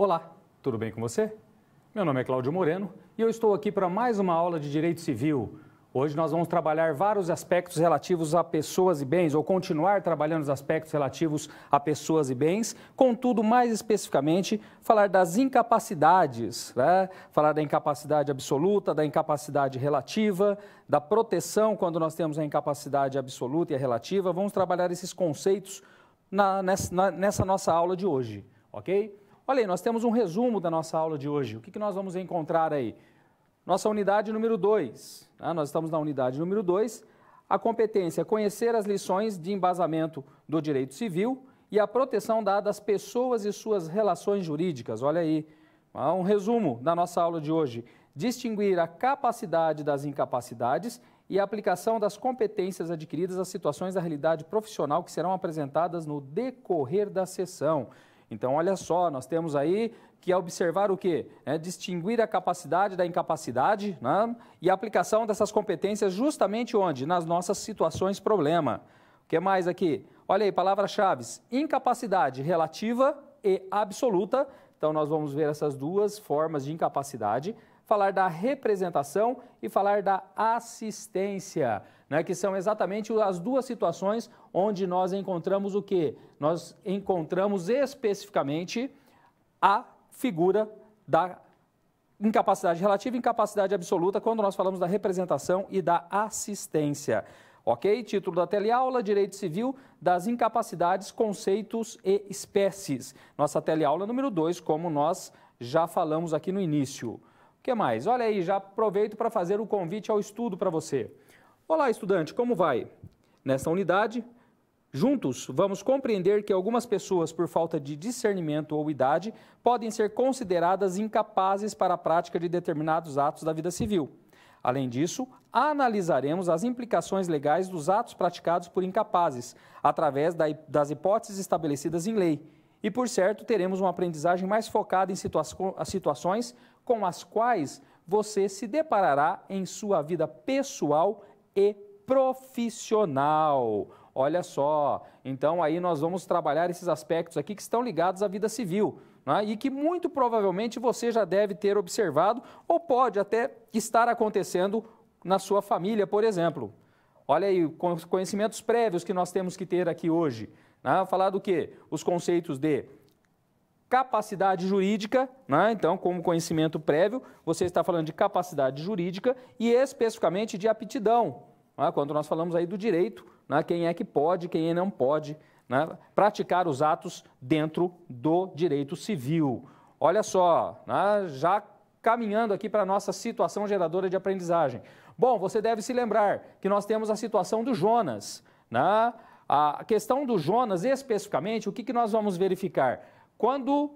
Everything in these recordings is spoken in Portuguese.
Olá, tudo bem com você? Meu nome é Cláudio Moreno e eu estou aqui para mais uma aula de Direito Civil. Hoje nós vamos trabalhar vários aspectos relativos a pessoas e bens, ou continuar trabalhando os aspectos relativos a pessoas e bens, contudo, mais especificamente, falar das incapacidades, né? Falar da incapacidade absoluta, da incapacidade relativa, da proteção quando nós temos a incapacidade absoluta e a relativa. Vamos trabalhar esses conceitos nessa nossa aula de hoje, ok? Olha aí, nós temos um resumo da nossa aula de hoje. O que nós vamos encontrar aí? Nossa unidade número 2, né? Nós estamos na unidade número 2, a competência, conhecer as lições de embasamento do direito civil e a proteção dada às pessoas e suas relações jurídicas. Olha aí, um resumo da nossa aula de hoje. Distinguir a capacidade das incapacidades e a aplicação das competências adquiridas às situações da realidade profissional que serão apresentadas no decorrer da sessão. Então, olha só, nós temos aí que observar o quê? Distinguir a capacidade da incapacidade, né? E a aplicação dessas competências justamente onde? Nas nossas situações problema. O que mais aqui? Olha aí, palavras-chave: incapacidade relativa e absoluta. Então, nós vamos ver essas duas formas de incapacidade. Falar da representação e falar da assistência, né, que são exatamente as duas situações onde nós encontramos o quê? Nós encontramos especificamente a figura da incapacidade relativa e incapacidade absoluta quando nós falamos da representação e da assistência. Ok? Título da teleaula: Direito Civil das Incapacidades, Conceitos e Espécies. Nossa teleaula número 2, como nós já falamos aqui no início. O que mais? Olha aí, já aproveito para fazer o convite ao estudo para você. Olá, estudante, como vai? Nesta unidade, juntos, vamos compreender que algumas pessoas, por falta de discernimento ou idade, podem ser consideradas incapazes para a prática de determinados atos da vida civil. Além disso, analisaremos as implicações legais dos atos praticados por incapazes, através das hipóteses estabelecidas em lei. E, por certo, teremos uma aprendizagem mais focada em situações com as quais você se deparará em sua vida pessoal e profissional. Olha só, então aí nós vamos trabalhar esses aspectos aqui que estão ligados à vida civil, né? E que muito provavelmente você já deve ter observado ou pode até estar acontecendo na sua família, por exemplo. Olha aí, conhecimentos prévios que nós temos que ter aqui hoje. Né? Falar do quê? Os conceitos de capacidade jurídica, né? Então, como conhecimento prévio, você está falando de capacidade jurídica e especificamente de aptidão, né? Quando nós falamos aí do direito, né? Quem é que pode, quem não pode, né? Praticar os atos dentro do direito civil. Olha só, né? Já caminhando aqui para a nossa situação geradora de aprendizagem. Bom, você deve se lembrar que nós temos a situação do Jonas, né? A questão do Jonas, especificamente, o que nós vamos verificar? Quando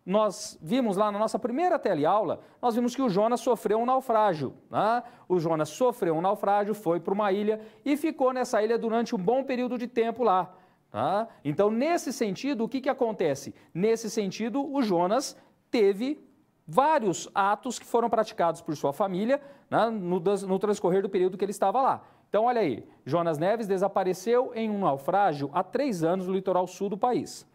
nós vimos lá na nossa primeira teleaula, nós vimos que o Jonas sofreu um naufrágio, né? O Jonas sofreu um naufrágio, foi para uma ilha e ficou nessa ilha durante um bom período de tempo lá. Tá? Então, nesse sentido, o que acontece? Nesse sentido, o Jonas teve vários atos que foram praticados por sua família, né, no transcorrer do período que ele estava lá. Então, olha aí, Jonas Neves desapareceu em um naufrágio há 3 anos no litoral sul do país.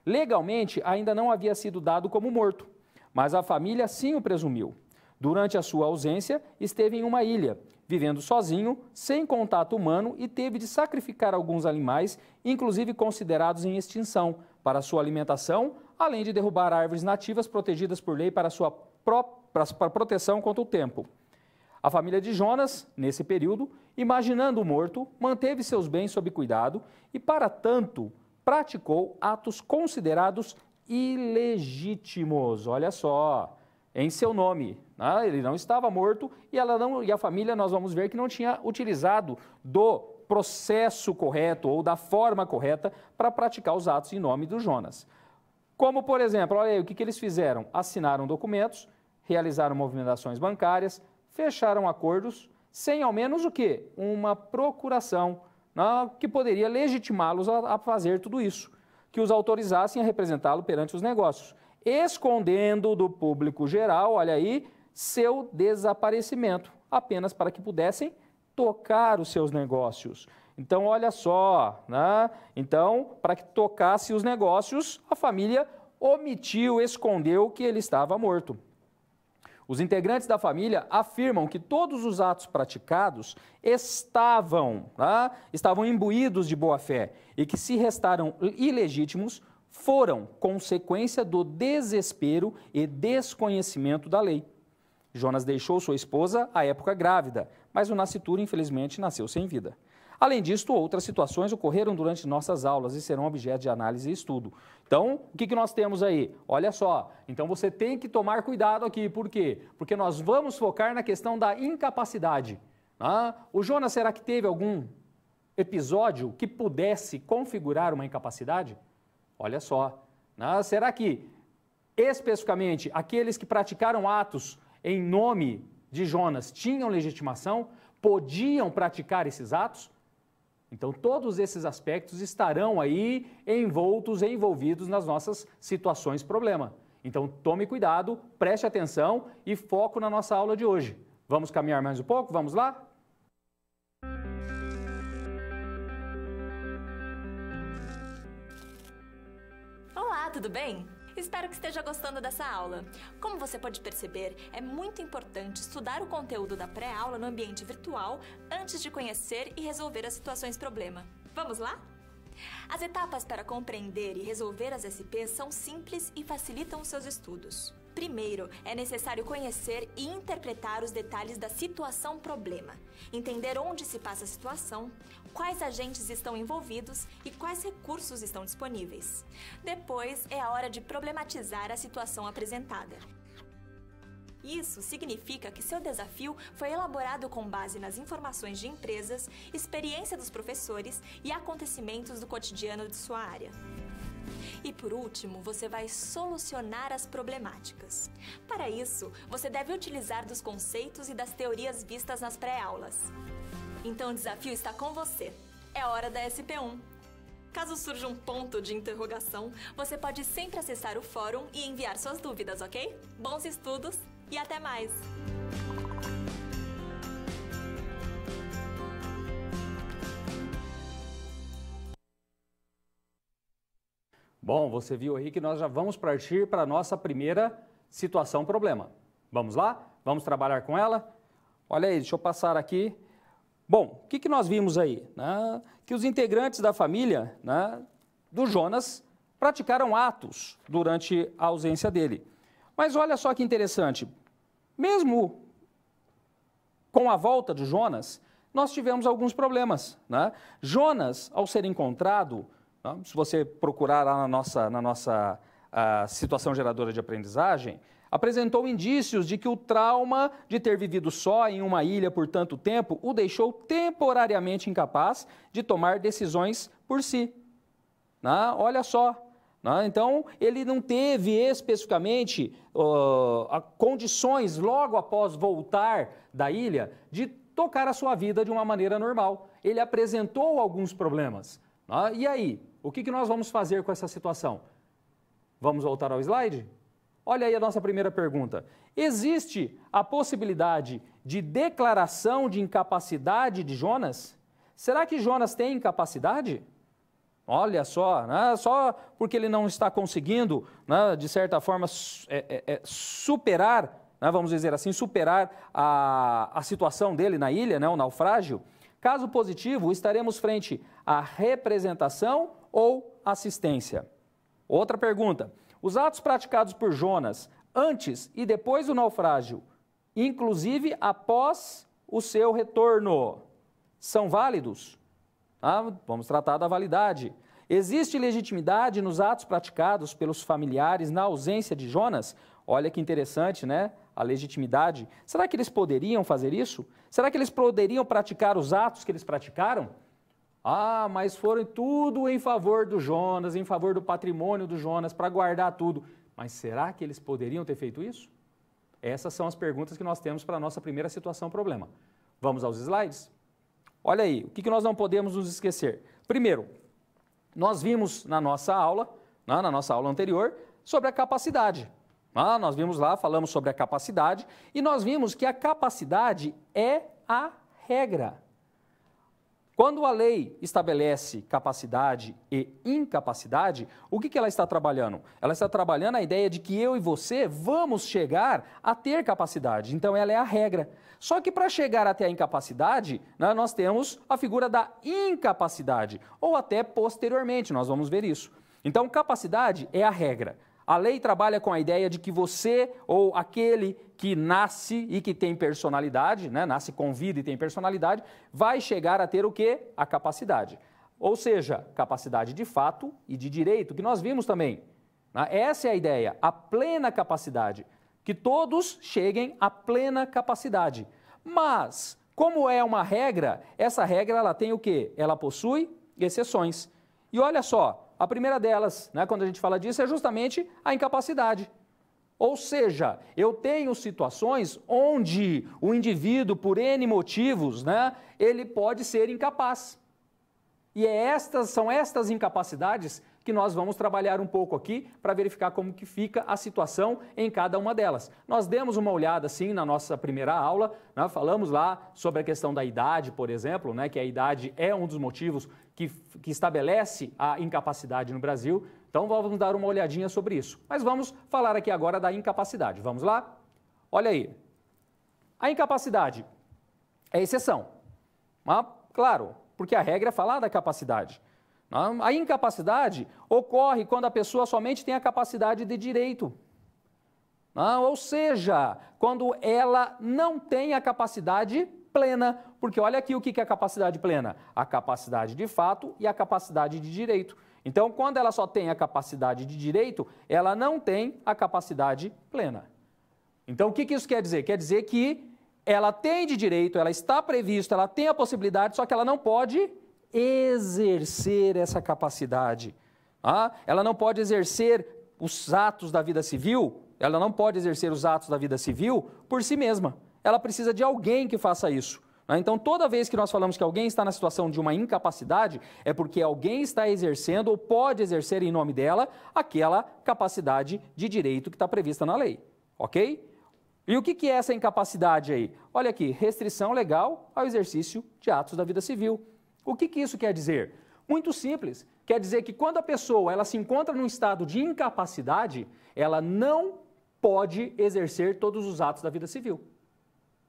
Legalmente, ainda não havia sido dado como morto, mas a família sim o presumiu. Durante a sua ausência, esteve em uma ilha, vivendo sozinho, sem contato humano e teve de sacrificar alguns animais, inclusive considerados em extinção, para sua alimentação, além de derrubar árvores nativas protegidas por lei para proteção contra o tempo. A família de Jonas, nesse período, imaginando o morto, manteve seus bens sob cuidado e, para tanto, praticou atos considerados ilegítimos. Olha só, em seu nome, né? Ele não estava morto e a família, nós vamos ver que não tinha utilizado do processo correto ou da forma correta para praticar os atos em nome do Jonas. Como, por exemplo, olha aí, o que eles fizeram? Assinaram documentos, realizaram movimentações bancárias, fecharam acordos, sem ao menos o quê? Uma procuração, né, que poderia legitimá-los a fazer tudo isso, que os autorizassem a representá-lo perante os negócios, escondendo do público geral, olha aí, seu desaparecimento, apenas para que pudessem tocar os seus negócios. Então, olha só, né? Então, para que tocasse os negócios, a família omitiu, escondeu que ele estava morto. Os integrantes da família afirmam que todos os atos praticados estavam imbuídos de boa-fé e que, se restaram ilegítimos, foram consequência do desespero e desconhecimento da lei. Jonas deixou sua esposa à época grávida, mas o nascituro, infelizmente, nasceu sem vida. Além disso, outras situações ocorreram durante nossas aulas e serão objeto de análise e estudo. Então, o que nós temos aí? Olha só, então você tem que tomar cuidado aqui. Por quê? Porque nós vamos focar na questão da incapacidade. O Jonas, será que teve algum episódio que pudesse configurar uma incapacidade? Olha só, será que, especificamente, aqueles que praticaram atos em nome de Jonas tinham legitimação? Podiam praticar esses atos? Então, todos esses aspectos estarão aí envolvidos nas nossas situações problema. Então, tome cuidado, preste atenção e foco na nossa aula de hoje. Vamos caminhar mais um pouco? Vamos lá? Olá, tudo bem? Espero que esteja gostando dessa aula. Como você pode perceber, é muito importante estudar o conteúdo da pré-aula no ambiente virtual antes de conhecer e resolver as situações problema. Vamos lá? As etapas para compreender e resolver as SPs são simples e facilitam os seus estudos. Primeiro, é necessário conhecer e interpretar os detalhes da situação problema, entender onde se passa a situação, quais agentes estão envolvidos e quais recursos estão disponíveis. Depois, é a hora de problematizar a situação apresentada. Isso significa que seu desafio foi elaborado com base nas informações de empresas, experiência dos professores e acontecimentos do cotidiano de sua área. E por último, você vai solucionar as problemáticas. Para isso, você deve utilizar dos conceitos e das teorias vistas nas pré-aulas. Então o desafio está com você. É hora da SP1. Caso surja um ponto de interrogação, você pode sempre acessar o fórum e enviar suas dúvidas, ok? Bons estudos e até mais! Bom, você viu aí que nós já vamos partir para a nossa primeira situação problema. Vamos lá? Vamos trabalhar com ela? Olha aí, deixa eu passar aqui. Bom, o que nós vimos aí? Que os integrantes da família do Jonas praticaram atos durante a ausência dele. Mas olha só que interessante, mesmo com a volta de Jonas, nós tivemos alguns problemas. Jonas, ao ser encontrado, se você procurar lá na nossa situação geradora de aprendizagem, apresentou indícios de que o trauma de ter vivido só em uma ilha por tanto tempo o deixou temporariamente incapaz de tomar decisões por si. Olha só. Então, ele não teve especificamente condições, logo após voltar da ilha, de tocar a sua vida de uma maneira normal. Ele apresentou alguns problemas. E aí, o que nós vamos fazer com essa situação? Vamos voltar ao slide? Olha aí a nossa primeira pergunta. Existe a possibilidade de declaração de incapacidade de Jonas? Será que Jonas tem incapacidade? Olha só, só porque ele não está conseguindo, de certa forma, superar, vamos dizer assim, superar a situação dele na ilha, o naufrágio. Caso positivo, estaremos frente à representação ou assistência. Outra pergunta. Os atos praticados por Jonas antes e depois do naufrágio, inclusive após o seu retorno, são válidos? Vamos tratar da validade. Existe legitimidade nos atos praticados pelos familiares na ausência de Jonas? Olha que interessante, a legitimidade. Será que eles poderiam fazer isso? Será que eles poderiam praticar os atos que eles praticaram? Mas foram tudo em favor do Jonas, em favor do patrimônio do Jonas, para guardar tudo. Mas será que eles poderiam ter feito isso? Essas são as perguntas que nós temos para a nossa primeira situação problema. Vamos aos slides? Olha aí, o que nós não podemos nos esquecer? Primeiro, nós vimos na nossa aula anterior, sobre a capacidade. Nós vimos lá, falamos sobre a capacidade, e nós vimos que a capacidade é a regra. Quando a lei estabelece capacidade e incapacidade, o que ela está trabalhando? Ela está trabalhando a ideia de que eu e você vamos chegar a ter capacidade. Então, ela é a regra. Só que para chegar até a incapacidade, né, nós temos a figura da incapacidade, ou até posteriormente, nós vamos ver isso. Então, capacidade é a regra. A lei trabalha com a ideia de que você ou aquele que nasce e que tem personalidade, né, nasce com vida e tem personalidade, vai chegar a ter o quê? A capacidade. Ou seja, capacidade de fato e de direito, que nós vimos também. Né? Essa é a ideia, a plena capacidade. Que todos cheguem à plena capacidade. Mas, como é uma regra, essa regra ela tem o quê? Ela possui exceções. E olha só, a primeira delas, né, quando a gente fala disso, é justamente a incapacidade. Ou seja, eu tenho situações onde o indivíduo, por N motivos, né, ele pode ser incapaz. E são estas incapacidades que nós vamos trabalhar um pouco aqui para verificar como que fica a situação em cada uma delas. Nós demos uma olhada, sim, na nossa primeira aula, né? Falamos lá sobre a questão da idade, por exemplo, né? Que a idade é um dos motivos que estabelece a incapacidade no Brasil. Então, vamos dar uma olhadinha sobre isso. Mas vamos falar aqui agora da incapacidade. Vamos lá? Olha aí. A incapacidade é exceção. Mas, claro, porque a regra é falar da capacidade. A incapacidade ocorre quando a pessoa somente tem a capacidade de direito. Ou seja, quando ela não tem a capacidade plena. Porque olha aqui o que é a capacidade plena. A capacidade de fato e a capacidade de direito. Então, quando ela só tem a capacidade de direito, ela não tem a capacidade plena. Então, o que isso quer dizer? Quer dizer que ela tem de direito, ela está prevista, ela tem a possibilidade, só que ela não pode exercer essa capacidade. Ela não pode exercer os atos da vida civil, ela não pode exercer os atos da vida civil por si mesma. Ela precisa de alguém que faça isso. Então, toda vez que nós falamos que alguém está na situação de uma incapacidade, é porque alguém está exercendo ou pode exercer em nome dela aquela capacidade de direito que está prevista na lei. Ok? E o que é essa incapacidade aí? Olha aqui, restrição legal ao exercício de atos da vida civil. O que isso quer dizer? Muito simples. Quer dizer que quando a pessoa ela se encontra num estado de incapacidade, ela não pode exercer todos os atos da vida civil.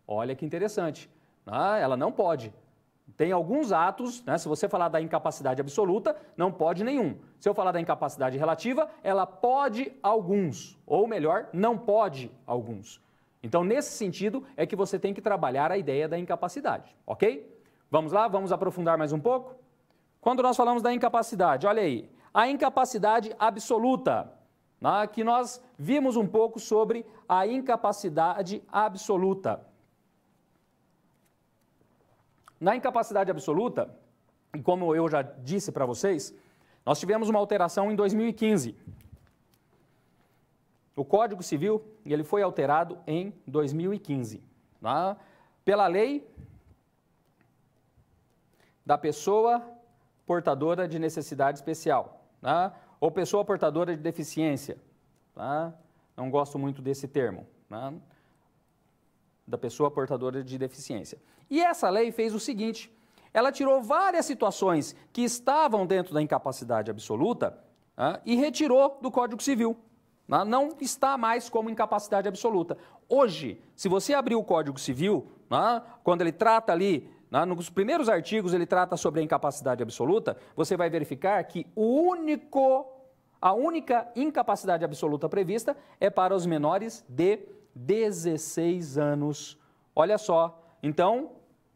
Olha que interessante. Ela não pode. Tem alguns atos, né, se você falar da incapacidade absoluta, não pode nenhum. Se eu falar da incapacidade relativa, ela pode alguns. Ou melhor, não pode alguns. Então, nesse sentido, é que você tem que trabalhar a ideia da incapacidade, ok? Vamos lá? Vamos aprofundar mais um pouco? Quando nós falamos da incapacidade, olha aí, a incapacidade absoluta, né, que nós vimos um pouco sobre a incapacidade absoluta. Na incapacidade absoluta, e como eu já disse para vocês, nós tivemos uma alteração em 2015. O Código Civil ele foi alterado em 2015, né, pela lei da pessoa portadora de necessidade especial, né? Ou pessoa portadora de deficiência. Tá? Não gosto muito desse termo. Né? Da pessoa portadora de deficiência. E essa lei fez o seguinte, ela tirou várias situações que estavam dentro da incapacidade absoluta, né? E retirou do Código Civil. Né? Não está mais como incapacidade absoluta. Hoje, se você abrir o Código Civil, né? Quando ele trata ali, nos primeiros artigos ele trata sobre a incapacidade absoluta, você vai verificar que a única incapacidade absoluta prevista é para os menores de 16 anos. Olha só, então,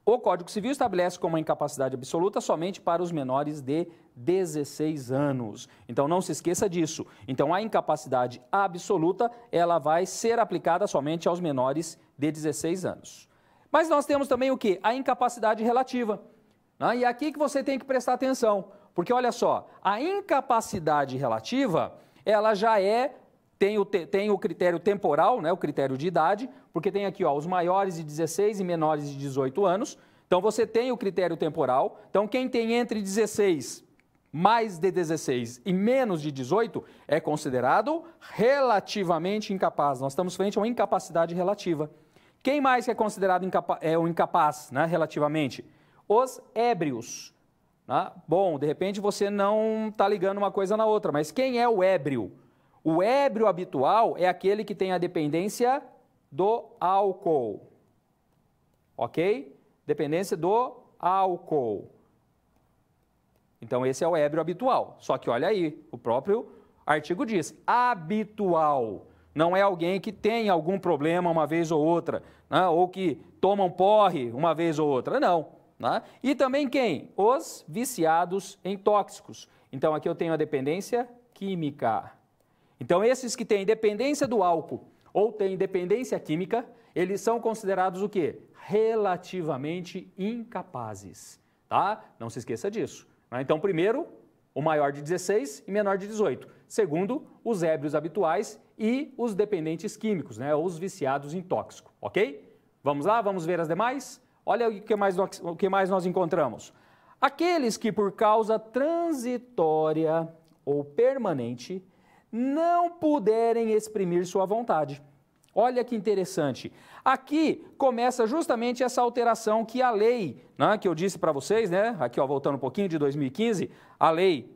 o Código Civil estabelece como uma incapacidade absoluta somente para os menores de 16 anos. Então, não se esqueça disso. Então, a incapacidade absoluta, ela vai ser aplicada somente aos menores de 16 anos. Mas nós temos também o quê? A incapacidade relativa. E é aqui que você tem que prestar atenção, porque olha só, a incapacidade relativa, ela já tem o critério temporal, né, o critério de idade, porque tem aqui os maiores de 16 e menores de 18 anos, então você tem o critério temporal, então quem tem entre 16, mais de 16 e menos de 18 é considerado relativamente incapaz, nós estamos frente a uma incapacidade relativa. Quem mais que é considerado incapaz, né, relativamente? os ébrios. Tá? Bom, de repente você não está ligando uma coisa na outra, mas quem é o ébrio? O ébrio habitual é aquele que tem a dependência do álcool. Ok? Dependência do álcool. Então, esse é o ébrio habitual. Só que olha aí, o próprio artigo diz habitual. Não é alguém que tem algum problema uma vez ou outra, né? Ou que toma um porre uma vez ou outra. Não. Né? E também quem? Os viciados em tóxicos. Então, aqui eu tenho a dependência química. Então, esses que têm dependência do álcool ou têm dependência química, eles são considerados o quê? Relativamente incapazes. Tá? Não se esqueça disso. Então, primeiro, o maior de 16 e menor de 18. Segundo, os ébrios habituais e os dependentes químicos, né? Os viciados em tóxico, ok? Vamos lá, vamos ver as demais? Olha o que mais nós encontramos. Aqueles que por causa transitória ou permanente não puderem exprimir sua vontade. Olha que interessante. Aqui começa justamente essa alteração que a lei, né, que eu disse para vocês, né, aqui ó, voltando um pouquinho de 2015, a lei,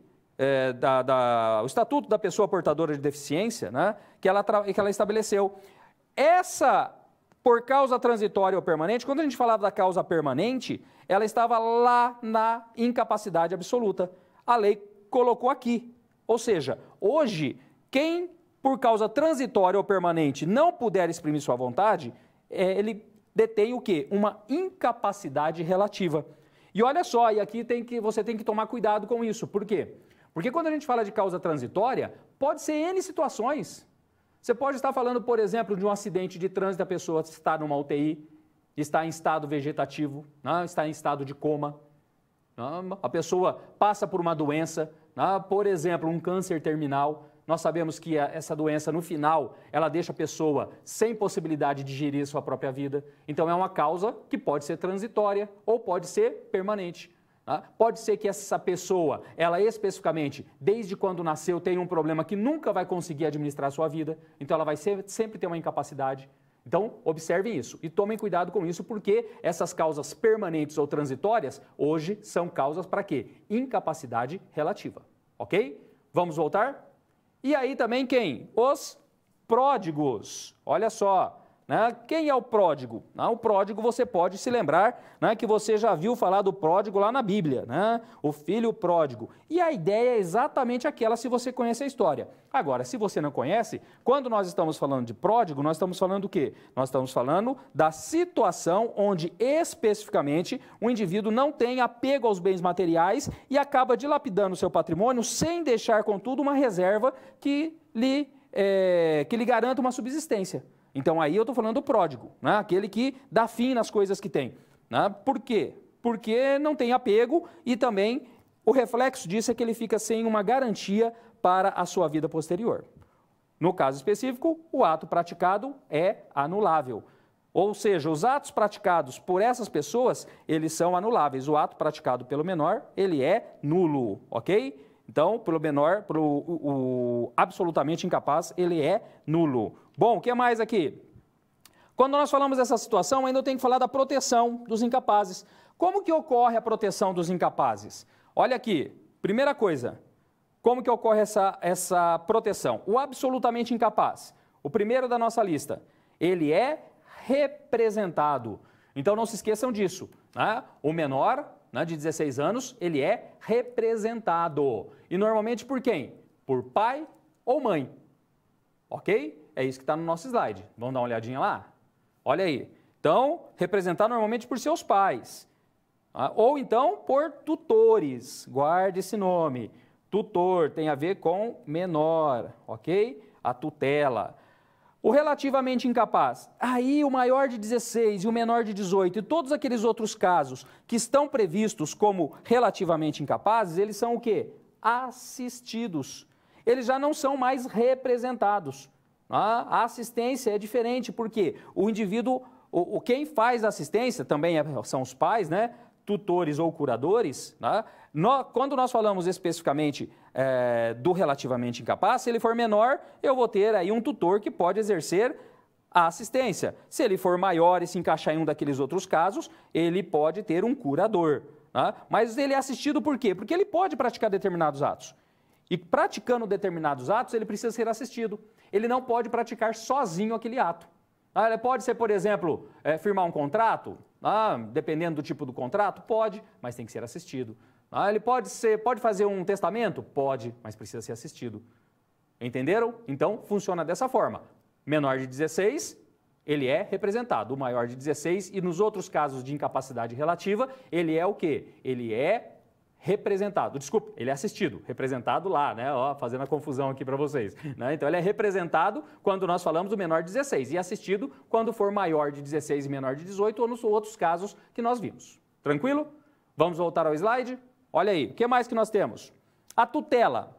o Estatuto da Pessoa Portadora de Deficiência, né, que ela estabeleceu. Essa, por causa transitória ou permanente, quando a gente falava da causa permanente, ela estava lá na incapacidade absoluta. A lei colocou aqui. Ou seja, hoje, quem por causa transitória ou permanente não puder exprimir sua vontade, ele detém o quê? Uma incapacidade relativa. E olha só, e aqui você tem que tomar cuidado com isso. Por quê? Porque quando a gente fala de causa transitória, pode ser N situações. Você pode estar falando, por exemplo, de um acidente de trânsito, a pessoa está numa UTI, está em estado vegetativo, né? Está em estado de coma. Né? A pessoa passa por uma doença, né? Por exemplo, um câncer terminal. Nós sabemos que essa doença, no final, ela deixa a pessoa sem possibilidade de gerir sua própria vida. Então, é uma causa que pode ser transitória ou pode ser permanente. Tá? Pode ser que essa pessoa, ela especificamente, desde quando nasceu, tenha um problema que nunca vai conseguir administrar a sua vida. Então, ela vai sempre ter uma incapacidade. Então, observem isso e tomem cuidado com isso, porque essas causas permanentes ou transitórias, hoje, são causas para quê? Incapacidade relativa. Ok? Vamos voltar? E aí também quem? Os pródigos. Olha só, né? Quem é o pródigo? O pródigo você pode se lembrar, né, que você já viu falar do pródigo lá na Bíblia, né? O filho pródigo. E a ideia é exatamente aquela se você conhece a história. Agora, se você não conhece, quando nós estamos falando de pródigo, nós estamos falando do quê? Nós estamos falando da situação onde especificamente o indivíduo não tem apego aos bens materiais e acaba dilapidando o seu patrimônio sem deixar, contudo, uma reserva que lhe garanta uma subsistência. Então, aí eu estou falando do pródigo, né? Aquele que dá fim nas coisas que tem. Né? Por quê? Porque não tem apego e também o reflexo disso é que ele fica sem uma garantia para a sua vida posterior. No caso específico, o ato praticado é anulável. Ou seja, os atos praticados por essas pessoas, eles são anuláveis. O ato praticado pelo menor, ele é nulo, ok? Então, pelo menor, o absolutamente incapaz, ele é nulo. Bom, o que mais aqui? Quando nós falamos dessa situação, ainda eu tenho que falar da proteção dos incapazes. Como que ocorre a proteção dos incapazes? Olha aqui, primeira coisa, como que ocorre essa proteção? O absolutamente incapaz, o primeiro da nossa lista, ele é representado. Então, não se esqueçam disso. Né? O menor, né, de 16 anos, ele é representado. E normalmente por quem? Por pai ou mãe. Ok? É isso que está no nosso slide. Vamos dar uma olhadinha lá? Olha aí. Então, representado normalmente por seus pais. Ou então por tutores. Guarde esse nome. Tutor tem a ver com menor, ok? A tutela. O relativamente incapaz. Aí o maior de 16 e o menor de 18 e todos aqueles outros casos que estão previstos como relativamente incapazes, eles são o quê? Assistidos. Eles já não são mais representados. A assistência é diferente, porque o indivíduo, quem faz a assistência também são os pais, né? Tutores ou curadores. Né? Quando nós falamos especificamente do relativamente incapaz, se ele for menor, eu vou ter aí um tutor que pode exercer a assistência. Se ele for maior e se encaixar em um daqueles outros casos, ele pode ter um curador. Tá? Mas ele é assistido por quê? Porque ele pode praticar determinados atos. E praticando determinados atos, ele precisa ser assistido. Ele não pode praticar sozinho aquele ato. Tá? Ele pode ser, por exemplo, firmar um contrato, dependendo do tipo do contrato, pode, mas tem que ser assistido. Ele pode fazer um testamento? Pode, mas precisa ser assistido. Entenderam? Então, funciona dessa forma. Menor de 16, ele é representado. O maior de 16 e nos outros casos de incapacidade relativa, ele é o quê? Ele é representado. Desculpa, ele é assistido. Representado lá, né? Ó, fazendo a confusão aqui para vocês. Né? Então, ele é representado quando nós falamos do menor de 16 e assistido quando for maior de 16 e menor de 18 ou nos outros casos que nós vimos. Tranquilo? Vamos voltar ao slide? Olha aí, o que mais que nós temos? A tutela.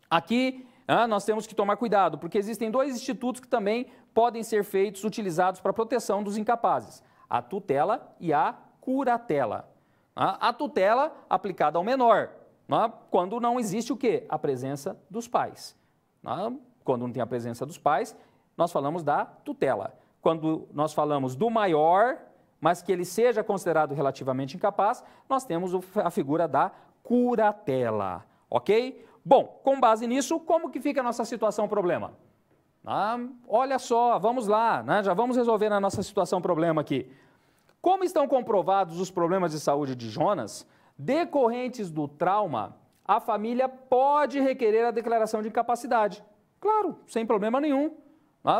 Aqui nós temos que tomar cuidado, porque existem dois institutos que também podem ser utilizados para a proteção dos incapazes. A tutela e a curatela. A tutela aplicada ao menor, quando não existe o quê? A presença dos pais. Quando não tem a presença dos pais, nós falamos da tutela. Quando nós falamos do maior, mas que ele seja considerado relativamente incapaz, nós temos a figura da curatela, ok? Bom, com base nisso, como que fica a nossa situação problema? Olha só, vamos lá, já vamos resolver a nossa situação problema aqui. Como estão comprovados os problemas de saúde de Jonas, decorrentes do trauma, a família pode requerer a declaração de incapacidade. Claro, sem problema nenhum.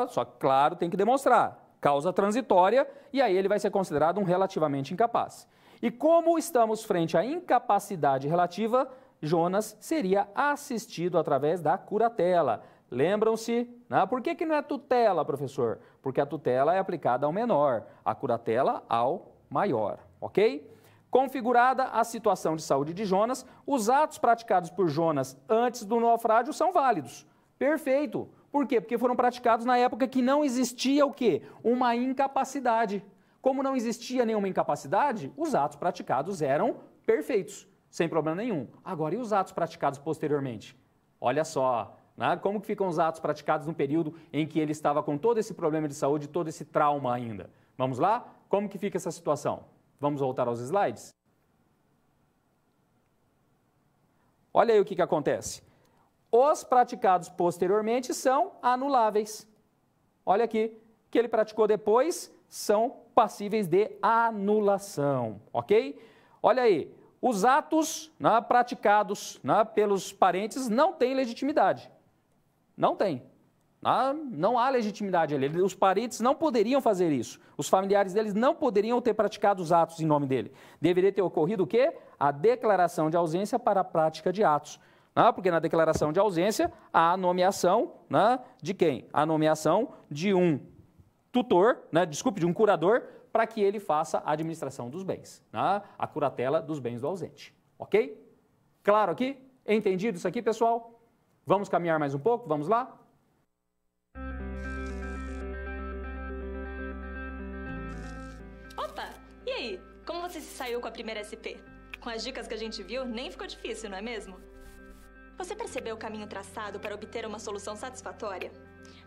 Só que, claro, tem que demonstrar. Causa transitória, e aí ele vai ser considerado um relativamente incapaz. E como estamos frente à incapacidade relativa, Jonas seria assistido através da curatela. Lembram-se? Por que não é tutela, professor? Porque a tutela é aplicada ao menor, a curatela ao maior, ok? Configurada a situação de saúde de Jonas, os atos praticados por Jonas antes do naufrágio são válidos. Perfeito. Por quê? Porque foram praticados na época que não existia o quê? Uma incapacidade. Como não existia nenhuma incapacidade, os atos praticados eram perfeitos, sem problema nenhum. Agora, e os atos praticados posteriormente? Olha só, como que ficam os atos praticados no período em que ele estava com todo esse problema de saúde, todo esse trauma ainda? Vamos lá? Como que fica essa situação? Vamos voltar aos slides? Olha aí o que acontece. Os praticados posteriormente são anuláveis. Olha aqui, que ele praticou depois são passíveis de anulação, ok? Olha aí, os atos praticados pelos parentes não têm legitimidade. Não tem. Não há legitimidade ali. Os parentes não poderiam fazer isso. Os familiares deles não poderiam ter praticado os atos em nome dele. Deveria ter ocorrido o quê? A declaração de ausência para a prática de atos. Porque na declaração de ausência há a nomeação de quem? A nomeação de um tutor, de um curador, para que ele faça a administração dos bens, a curatela dos bens do ausente, ok? Claro aqui? Entendido isso aqui, pessoal? Vamos caminhar mais um pouco? Vamos lá? Opa! E aí? Como você se saiu com a primeira SP? Com as dicas que a gente viu, nem ficou difícil, não é mesmo? Você percebeu o caminho traçado para obter uma solução satisfatória?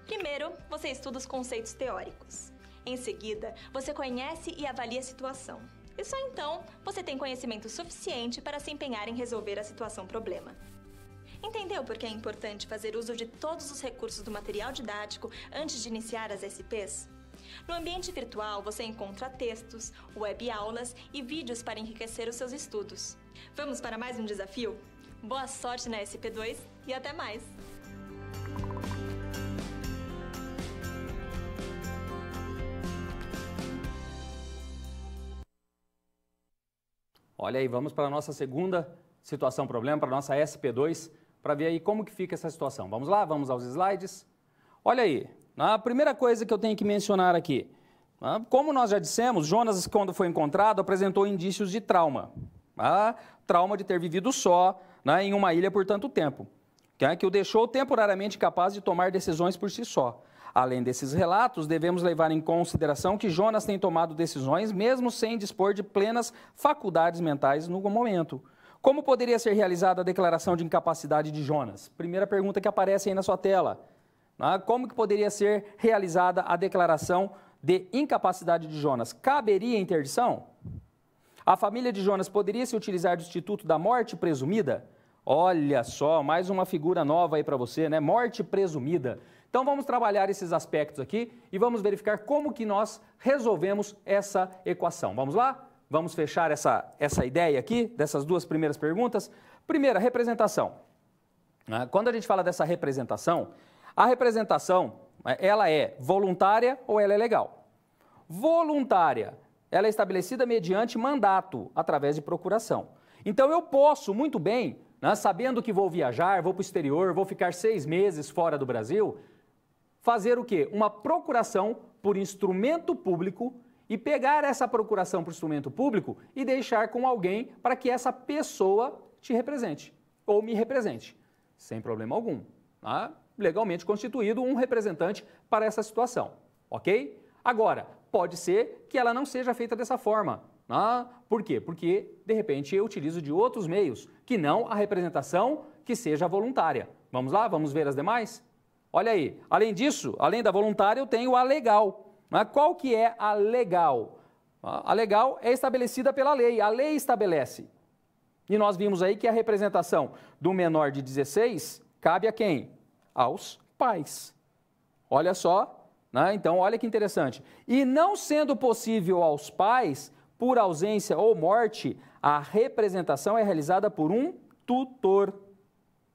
Primeiro, você estuda os conceitos teóricos. Em seguida, você conhece e avalia a situação. E só então, você tem conhecimento suficiente para se empenhar em resolver a situação-problema. Entendeu por que é importante fazer uso de todos os recursos do material didático antes de iniciar as SPs? No ambiente virtual, você encontra textos, web-aulas e vídeos para enriquecer os seus estudos. Vamos para mais um desafio? Boa sorte na SP2 e até mais! Olha aí, vamos para a nossa segunda situação problema, para a nossa SP2, para ver aí como que fica essa situação. Vamos lá? Vamos aos slides? Olha aí, a primeira coisa que eu tenho que mencionar aqui, como nós já dissemos, Jonas, quando foi encontrado, apresentou indícios de trauma. Trauma de ter vivido só, em uma ilha por tanto tempo, que o deixou temporariamente incapaz de tomar decisões por si só. Além desses relatos, devemos levar em consideração que Jonas tem tomado decisões mesmo sem dispor de plenas faculdades mentais no momento. Como poderia ser realizada a declaração de incapacidade de Jonas? Primeira pergunta que aparece aí na sua tela. né? Como que poderia ser realizada a declaração de incapacidade de Jonas? Caberia interdição? A família de Jonas poderia se utilizar do instituto da morte presumida? Olha só, mais uma figura nova aí para você, né? Morte presumida. Então vamos trabalhar esses aspectos aqui e vamos verificar como que nós resolvemos essa equação. Vamos lá? Vamos fechar essa ideia aqui, dessas duas primeiras perguntas. Primeira, representação. Quando a gente fala dessa representação, a representação, ela é voluntária ou ela é legal? Voluntária, ela é estabelecida mediante mandato, através de procuração. Então eu posso muito bem, né, sabendo que vou viajar, vou para o exterior, vou ficar 6 meses fora do Brasil, fazer o quê? Uma procuração por instrumento público e pegar essa procuração por instrumento público e deixar com alguém para que essa pessoa te represente ou me represente, sem problema algum. Tá? Legalmente constituído um representante para essa situação, ok? Agora, pode ser que ela não seja feita dessa forma. Por quê? Porque, de repente, eu utilizo de outros meios, que não a representação que seja voluntária. Vamos lá? Vamos ver as demais? Olha aí, além disso, além da voluntária, eu tenho a legal. Qual que é a legal? A legal é estabelecida pela lei, a lei estabelece. E nós vimos aí que a representação do menor de 16 cabe a quem? Aos pais. Olha só, né? Então olha que interessante. E não sendo possível aos pais, por ausência ou morte, a representação é realizada por um tutor.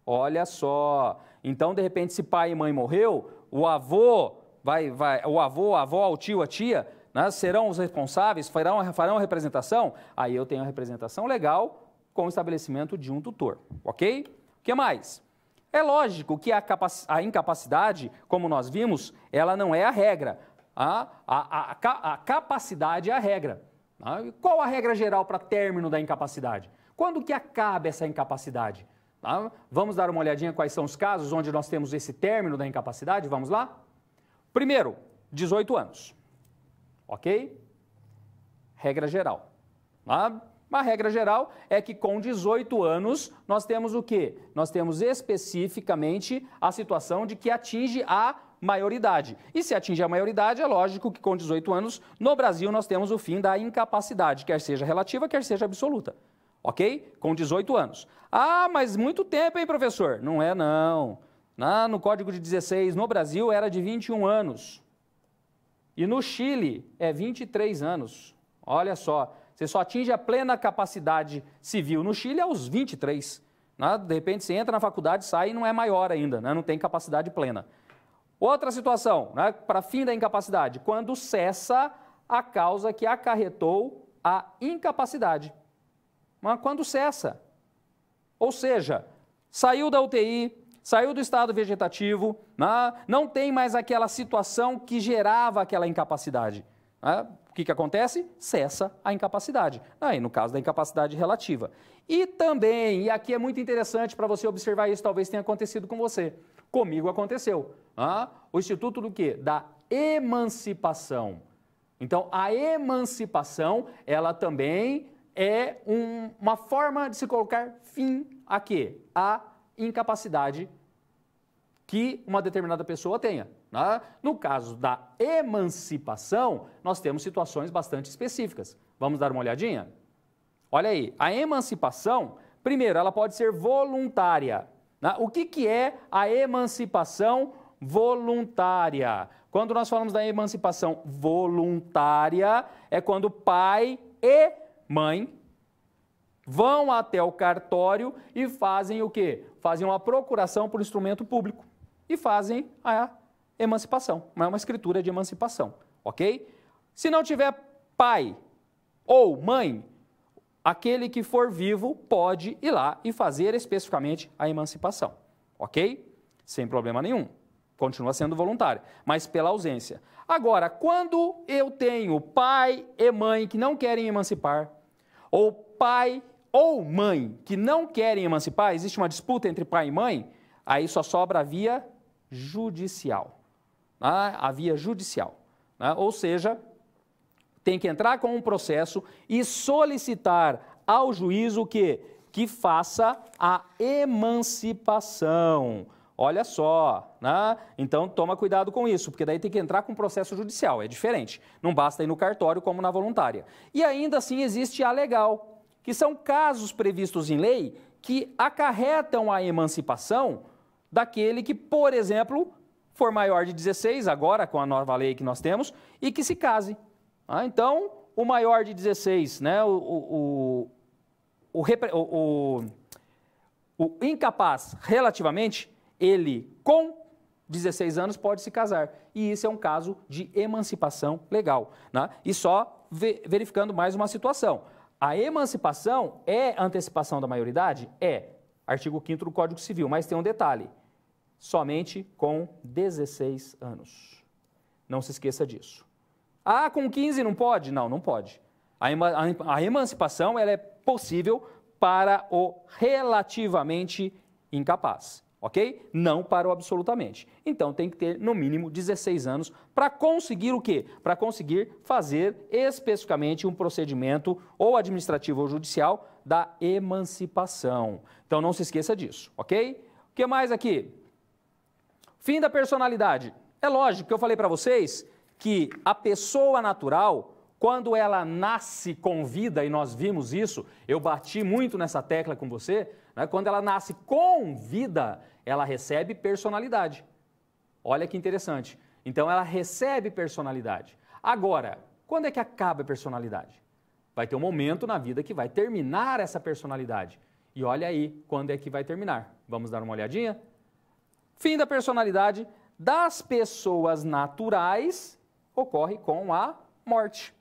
Olha só. Então, de repente, se pai e mãe morreu, o avô, a avó, o tio, a tia, né, serão os responsáveis, farão a representação, aí eu tenho a representação legal com o estabelecimento de um tutor, ok? O que mais? É lógico que a incapacidade, como nós vimos, ela não é a regra. A capacidade é a regra. Qual a regra geral para término da incapacidade? Quando que acaba essa incapacidade? Vamos dar uma olhadinha quais são os casos onde nós temos esse término da incapacidade? Vamos lá? Primeiro, 18 anos. Ok? Regra geral. A regra geral é que com 18 anos nós temos o quê? Nós temos especificamente a situação de que atinge a maioridade. E se atinge a maioridade, é lógico que com 18 anos, no Brasil, nós temos o fim da incapacidade, quer seja relativa, quer seja absoluta. Ok? Com 18 anos. Ah, mas muito tempo, hein, professor? Não é, não. No Código de 16, no Brasil, era de 21 anos. E no Chile, é 23 anos. Olha só, você só atinge a plena capacidade civil no Chile aos 23. De repente, você entra na faculdade, sai e não é maior ainda, não tem capacidade plena. Outra situação, para fim da incapacidade, quando cessa a causa que acarretou a incapacidade. Quando cessa. Ou seja, saiu da UTI, saiu do estado vegetativo, não tem mais aquela situação que gerava aquela incapacidade. O que acontece? Cessa a incapacidade. Aí, no caso da incapacidade relativa. E também, e aqui é muito interessante para você observar isso, talvez tenha acontecido com você. Comigo aconteceu. O Instituto do quê? Da emancipação. Então, a emancipação, ela também é uma forma de se colocar fim a quê? A incapacidade que uma determinada pessoa tenha. No caso da emancipação, nós temos situações bastante específicas. Vamos dar uma olhadinha? Olha aí, a emancipação, primeiro, ela pode ser voluntária. O que é a emancipação voluntária? Quando nós falamos da emancipação voluntária, é quando pai e mãe vão até o cartório e fazem o quê? Fazem uma procuração por instrumento público e fazem a emancipação, uma escritura de emancipação, ok? Se não tiver pai ou mãe, aquele que for vivo pode ir lá e fazer especificamente a emancipação, ok? Sem problema nenhum, continua sendo voluntário, mas pela ausência. Agora, quando eu tenho pai e mãe que não querem emancipar, ou pai ou mãe que não querem emancipar, existe uma disputa entre pai e mãe, aí só sobra a via judicial. A via judicial. Ou seja, tem que entrar com um processo e solicitar ao juiz o quê? Que faça a emancipação. Olha só, né? Então toma cuidado com isso, porque daí tem que entrar com processo judicial, é diferente. Não basta ir no cartório como na voluntária. E ainda assim existe a legal, que são casos previstos em lei que acarretam a emancipação daquele que, por exemplo, for maior de 16, agora com a nova lei que nós temos, e que se case. Então, o maior de 16, né, o incapaz relativamente, ele com 16 anos pode se casar. E isso é um caso de emancipação legal. Né? E só verificando mais uma situação. A emancipação é antecipação da maioridade? É. Artigo 5º do Código Civil, mas tem um detalhe. Somente com 16 anos. Não se esqueça disso. Ah, com 15 não pode? Não, não pode. A emancipação ela é possível para o relativamente incapaz, ok? Não para o absolutamente. Então tem que ter no mínimo 16 anos para conseguir o quê? Para conseguir fazer especificamente um procedimento ou administrativo ou judicial da emancipação. Então não se esqueça disso, ok? O que mais aqui? Fim da personalidade. É lógico que eu falei para vocês que a pessoa natural, quando ela nasce com vida, e nós vimos isso, eu bati muito nessa tecla com você, né? Quando ela nasce com vida, ela recebe personalidade. Olha que interessante. Então ela recebe personalidade. Agora, quando é que acaba a personalidade? Vai ter um momento na vida que vai terminar essa personalidade. E olha aí quando é que vai terminar. Vamos dar uma olhadinha? Fim da personalidade das pessoas naturais ocorre com a morte.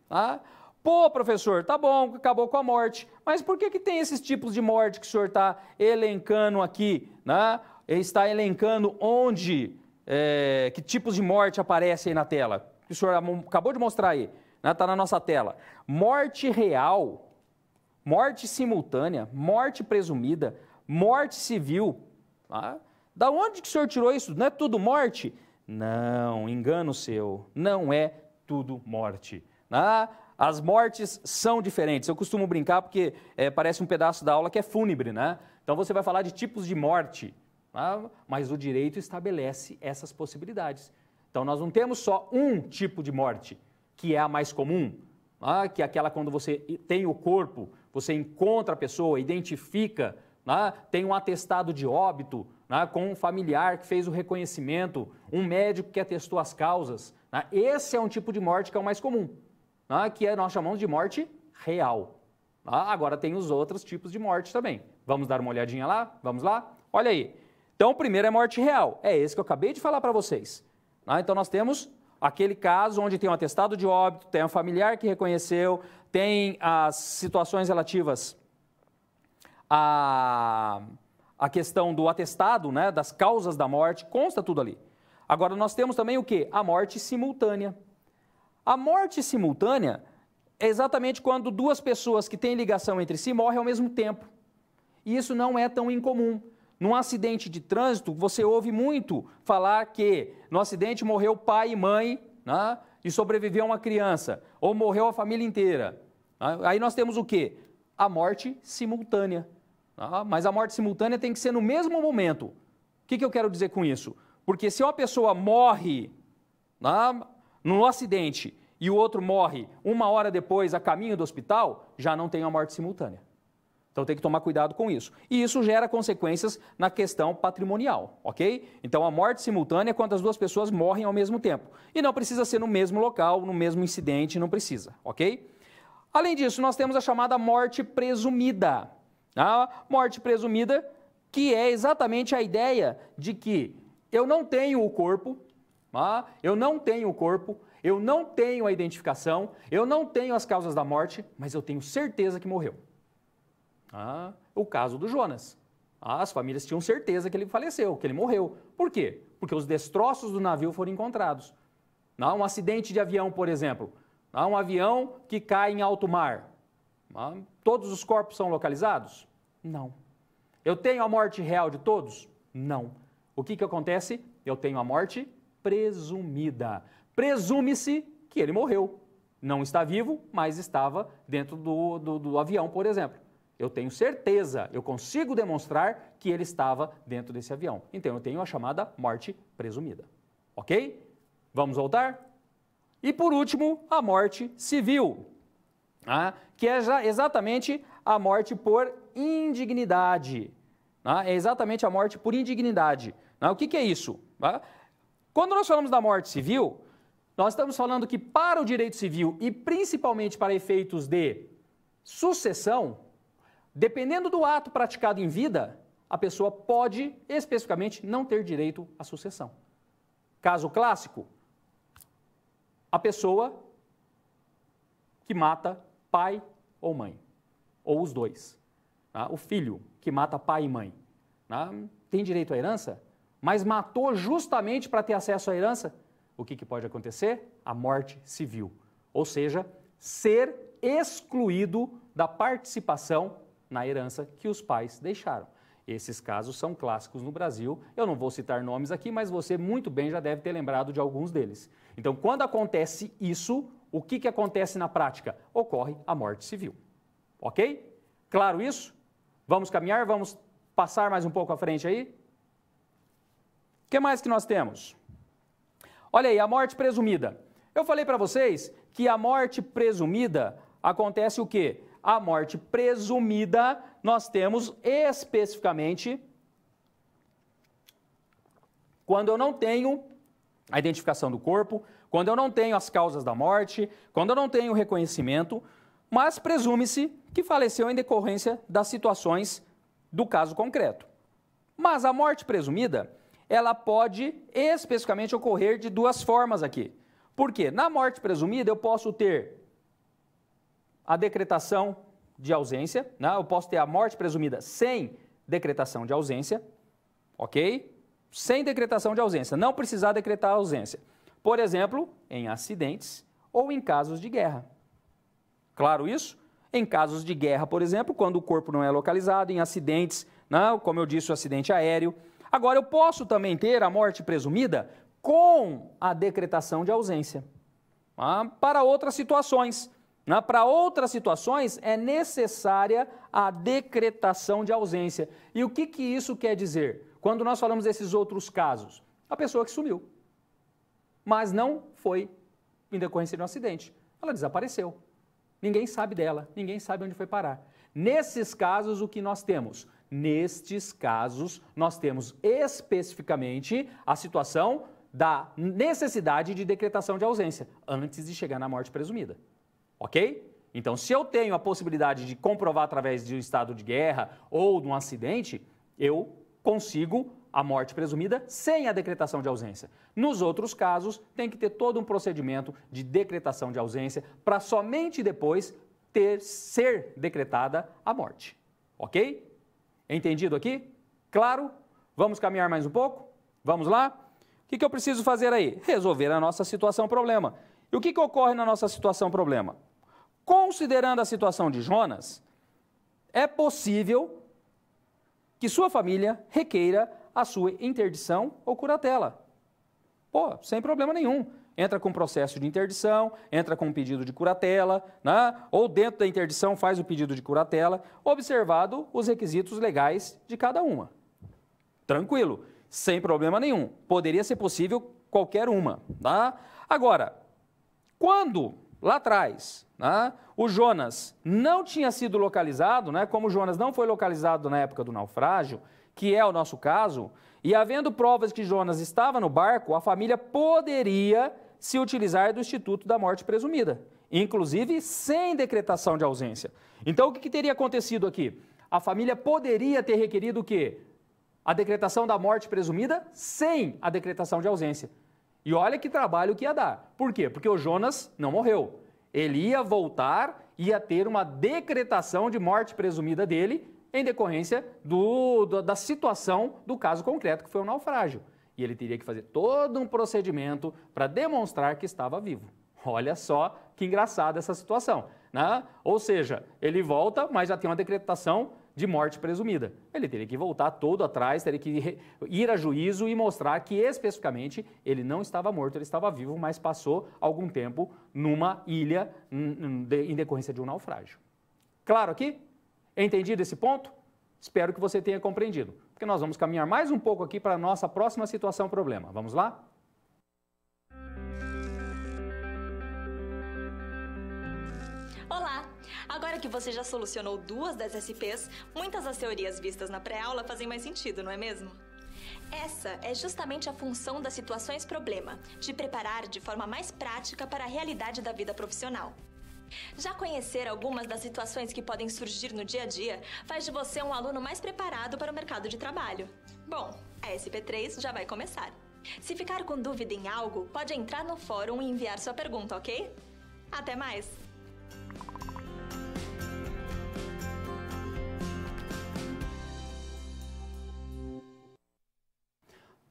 Tá? Pô, professor, tá bom, acabou com a morte, mas por que tem esses tipos de morte que o senhor está elencando aqui? Né? Ele está elencando onde, que tipos de morte aparecem aí na tela? O senhor acabou de mostrar aí, está na nossa tela. Morte real, morte simultânea, morte presumida, morte civil. Tá? Da onde que o senhor tirou isso? Não é tudo morte? Não, engano seu, não é tudo morte. As mortes são diferentes. Eu costumo brincar porque parece um pedaço da aula que é fúnebre, né? Então você vai falar de tipos de morte, mas o direito estabelece essas possibilidades. Então nós não temos só um tipo de morte, que é a mais comum, que é aquela quando você tem o corpo, você encontra a pessoa, identifica, tem um atestado de óbito, com um familiar que fez o reconhecimento, um médico que atestou as causas. Esse é um tipo de morte que é o mais comum, que nós chamamos de morte real. Agora tem os outros tipos de morte também. Vamos dar uma olhadinha lá? Vamos lá? Olha aí. Então o primeiro é morte real. É esse que eu acabei de falar para vocês. Então nós temos aquele caso onde tem um atestado de óbito, tem um familiar que reconheceu, tem as situações relativas a questão do atestado, né, das causas da morte, consta tudo ali. Agora nós temos também o quê? A morte simultânea. A morte simultânea é exatamente quando duas pessoas que têm ligação entre si morrem ao mesmo tempo. E isso não é tão incomum. Num acidente de trânsito, você ouve muito falar que no acidente morreu pai e mãe, né, e sobreviveu uma criança, ou morreu a família inteira. Aí nós temos o quê? A morte simultânea. Mas a morte simultânea tem que ser no mesmo momento. O que eu quero dizer com isso? Porque se uma pessoa morre no acidente e o outro morre 1 hora depois a caminho do hospital, já não tem a morte simultânea. Então tem que tomar cuidado com isso. E isso gera consequências na questão patrimonial, ok? Então a morte simultânea é quando as duas pessoas morrem ao mesmo tempo. E não precisa ser no mesmo local, no mesmo incidente, não precisa, ok? Além disso, nós temos a chamada morte presumida. A morte presumida, que é exatamente a ideia de que eu não tenho o corpo, eu não tenho a identificação, eu não tenho as causas da morte, mas eu tenho certeza que morreu. O caso do Jonas. As famílias tinham certeza que ele faleceu, que ele morreu. Por quê? Porque os destroços do navio foram encontrados. Um acidente de avião, por exemplo. Um avião que cai em alto mar. Todos os corpos são localizados? Não. Eu tenho a morte real de todos? Não. O que acontece? Eu tenho a morte presumida. Presume-se que ele morreu. Não está vivo, mas estava dentro do avião, por exemplo. eu tenho certeza, eu consigo demonstrar que ele estava dentro desse avião. Então, eu tenho a chamada morte presumida. Ok? Vamos voltar? E, por último, a morte civil, que é exatamente a morte por indignidade. É exatamente a morte por indignidade. O que é isso? Quando nós falamos da morte civil, nós estamos falando que para o direito civil e principalmente para efeitos de sucessão, dependendo do ato praticado em vida, a pessoa pode especificamente não ter direito à sucessão. Caso clássico, a pessoa que mata pai ou mãe, ou os dois. O filho que mata pai e mãe. Tem direito à herança, mas matou justamente para ter acesso à herança. O que pode acontecer? A morte civil. Ou seja, ser excluído da participação na herança que os pais deixaram. Esses casos são clássicos no Brasil. Eu não vou citar nomes aqui, mas você muito bem já deve ter lembrado de alguns deles. Então, quando acontece isso, o que acontece na prática? Ocorre a morte civil. Ok? Claro isso? Vamos caminhar? Vamos passar mais um pouco à frente aí? O que mais que nós temos? Olha aí, a morte presumida. Eu falei para vocês que a morte presumida acontece o quê? A morte presumida, nós temos especificamente quando eu não tenho a identificação do corpo, quando eu não tenho as causas da morte, quando eu não tenho reconhecimento, mas presume-se que faleceu em decorrência das situações do caso concreto. Mas a morte presumida, ela pode especificamente ocorrer de duas formas aqui. Por quê? Na morte presumida eu posso ter a decretação de ausência, eu posso ter a morte presumida sem decretação de ausência, ok? Sem decretação de ausência, não precisar decretar a ausência. Por exemplo, em acidentes ou em casos de guerra. Claro isso? Em casos de guerra, por exemplo, quando o corpo não é localizado, em acidentes, como eu disse, o acidente aéreo. Agora, eu posso também ter a morte presumida com a decretação de ausência. Para outras situações. Para outras situações, é necessária a decretação de ausência. E o que isso quer dizer? Quando nós falamos desses outros casos, a pessoa que sumiu, mas não foi em decorrência de um acidente. Ela desapareceu. Ninguém sabe dela, ninguém sabe onde foi parar. Nesses casos, o que nós temos? Nestes casos, nós temos especificamente a situação da necessidade de decretação de ausência, antes de chegar na morte presumida. Ok? Então, se eu tenho a possibilidade de comprovar através de um estado de guerra ou de um acidente, eu consigo a morte presumida sem a decretação de ausência. Nos outros casos, tem que ter todo um procedimento de decretação de ausência para somente depois ser decretada a morte. Ok? Entendido aqui? Claro? Vamos caminhar mais um pouco? Vamos lá? O que eu preciso fazer aí? Resolver a nossa situação problema. E o que ocorre na nossa situação problema? Considerando a situação de Jonas, é possível que sua família requeira a sua interdição ou curatela. Sem problema nenhum. Entra com processo de interdição, entra com um pedido de curatela, ou dentro da interdição faz o pedido de curatela, observado os requisitos legais de cada uma. Tranquilo, sem problema nenhum. Poderia ser possível qualquer uma. Agora, quando lá atrás o Jonas não tinha sido localizado, como o Jonas não foi localizado na época do naufrágio, que é o nosso caso, e havendo provas que Jonas estava no barco, a família poderia se utilizar do Instituto da Morte Presumida, inclusive sem decretação de ausência. Então, o que teria acontecido aqui? A família poderia ter requerido o quê? A decretação da morte presumida sem a decretação de ausência. E olha que trabalho que ia dar. Por quê? Porque o Jonas não morreu. Ele ia voltar, ia ter uma decretação de morte presumida dele em decorrência da situação do caso concreto, que foi um naufrágio. E ele teria que fazer todo um procedimento para demonstrar que estava vivo. Olha só que engraçada essa situação, Ou seja, ele volta, mas já tem uma decretação de morte presumida. Ele teria que voltar todo atrás, teria que ir a juízo e mostrar que especificamente ele não estava morto, ele estava vivo, mas passou algum tempo numa ilha em decorrência de um naufrágio. Claro aqui? Entendido esse ponto? Espero que você tenha compreendido, porque nós vamos caminhar mais um pouco aqui para a nossa próxima situação problema. Vamos lá? Olá! Agora que você já solucionou 2 das SPs, muitas das teorias vistas na pré-aula fazem mais sentido, não é mesmo? Essa é justamente a função das situações problema, te preparar de forma mais prática para a realidade da vida profissional. Já conhecer algumas das situações que podem surgir no dia a dia faz de você um aluno mais preparado para o mercado de trabalho. Bom, a SP3 já vai começar. Se ficar com dúvida em algo, pode entrar no fórum e enviar sua pergunta, ok? Até mais!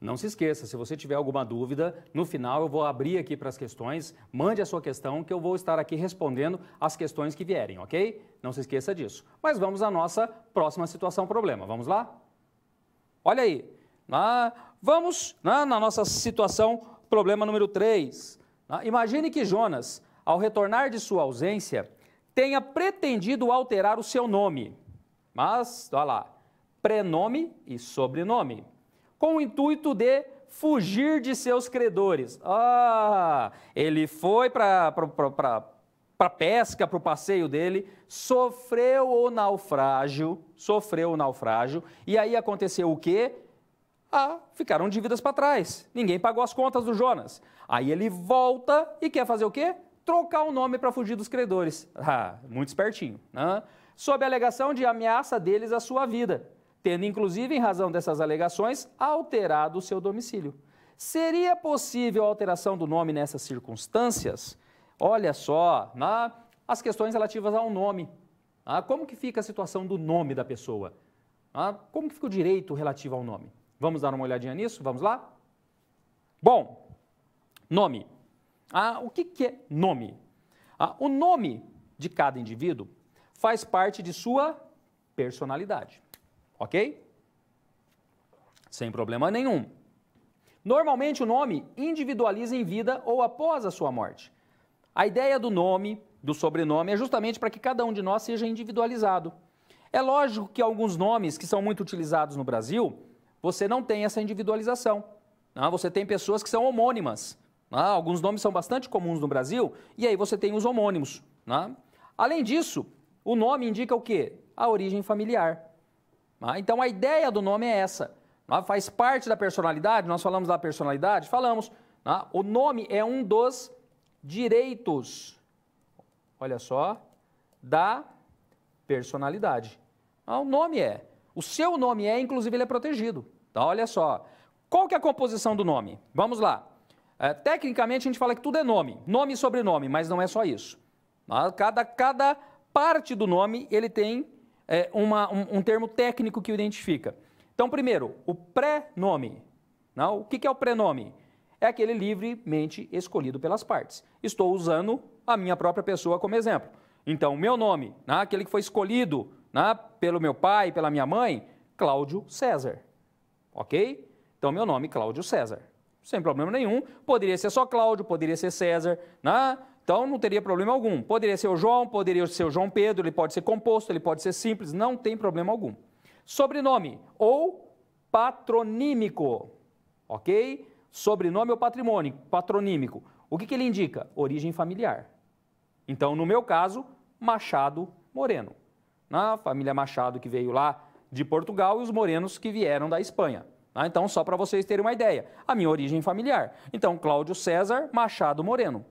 Não se esqueça, se você tiver alguma dúvida, no final eu vou abrir aqui para as questões, mande a sua questão que eu vou estar aqui respondendo as questões que vierem, ok? Não se esqueça disso. Mas vamos à nossa próxima situação problema, vamos lá? Olha aí, vamos na nossa situação problema número 3. Imagine que Jonas, ao retornar de sua ausência, tenha pretendido alterar o seu nome, mas, olha lá, prenome e sobrenome, com o intuito de fugir de seus credores. Ele foi para a pesca, para o passeio dele, sofreu o naufrágio, e aí aconteceu o quê? Ficaram dívidas para trás, ninguém pagou as contas do Jonas. Aí ele volta e quer fazer o quê? Trocar o nome para fugir dos credores. Muito espertinho, né? Sob a alegação de ameaça deles à sua vida, tendo inclusive, em razão dessas alegações, alterado o seu domicílio. Seria possível a alteração do nome nessas circunstâncias? Olha só, as questões relativas ao nome. Como que fica a situação do nome da pessoa? Como que fica o direito relativo ao nome? Vamos dar uma olhadinha nisso? Vamos lá? Bom, nome. O que é nome? O nome de cada indivíduo faz parte de sua personalidade. Ok? Sem problema nenhum. Normalmente o nome individualiza em vida ou após a sua morte. A ideia do nome, do sobrenome, é justamente para que cada um de nós seja individualizado. É lógico que alguns nomes que são muito utilizados no Brasil, você não tem essa individualização. Você tem pessoas que são homônimas. Alguns nomes são bastante comuns no Brasil, e aí você tem os homônimos. Além disso, o nome indica o quê? A origem familiar. Então, a ideia do nome é essa. Faz parte da personalidade, nós falamos da personalidade? Falamos. O nome é um dos direitos, olha só, da personalidade. O nome o seu nome inclusive ele é protegido. Então, olha só, qual que é a composição do nome? Vamos lá. Tecnicamente, a gente fala que tudo é nome e sobrenome, mas não é só isso. Cada parte do nome, ele tem um termo técnico que o identifica. Então, primeiro, o pré-nome. O que é o pré-nome? É aquele livremente escolhido pelas partes. Estou usando a minha própria pessoa como exemplo. Então, meu nome, aquele que foi escolhido pelo meu pai, pela minha mãe, Cláudio César. Ok? Então, meu nome, Cláudio César. Sem problema nenhum. Poderia ser só Cláudio, poderia ser César, Então, não teria problema algum. Poderia ser o João, poderia ser o João Pedro, ele pode ser composto, ele pode ser simples, não tem problema algum. Sobrenome ou patronímico, ok? Sobrenome ou patronímico. O que ele indica? Origem familiar. Então, no meu caso, Machado Moreno. Família Machado que veio lá de Portugal e os morenos que vieram da Espanha. Então, só para vocês terem uma ideia, a minha origem familiar. Então, Cláudio César Machado Moreno.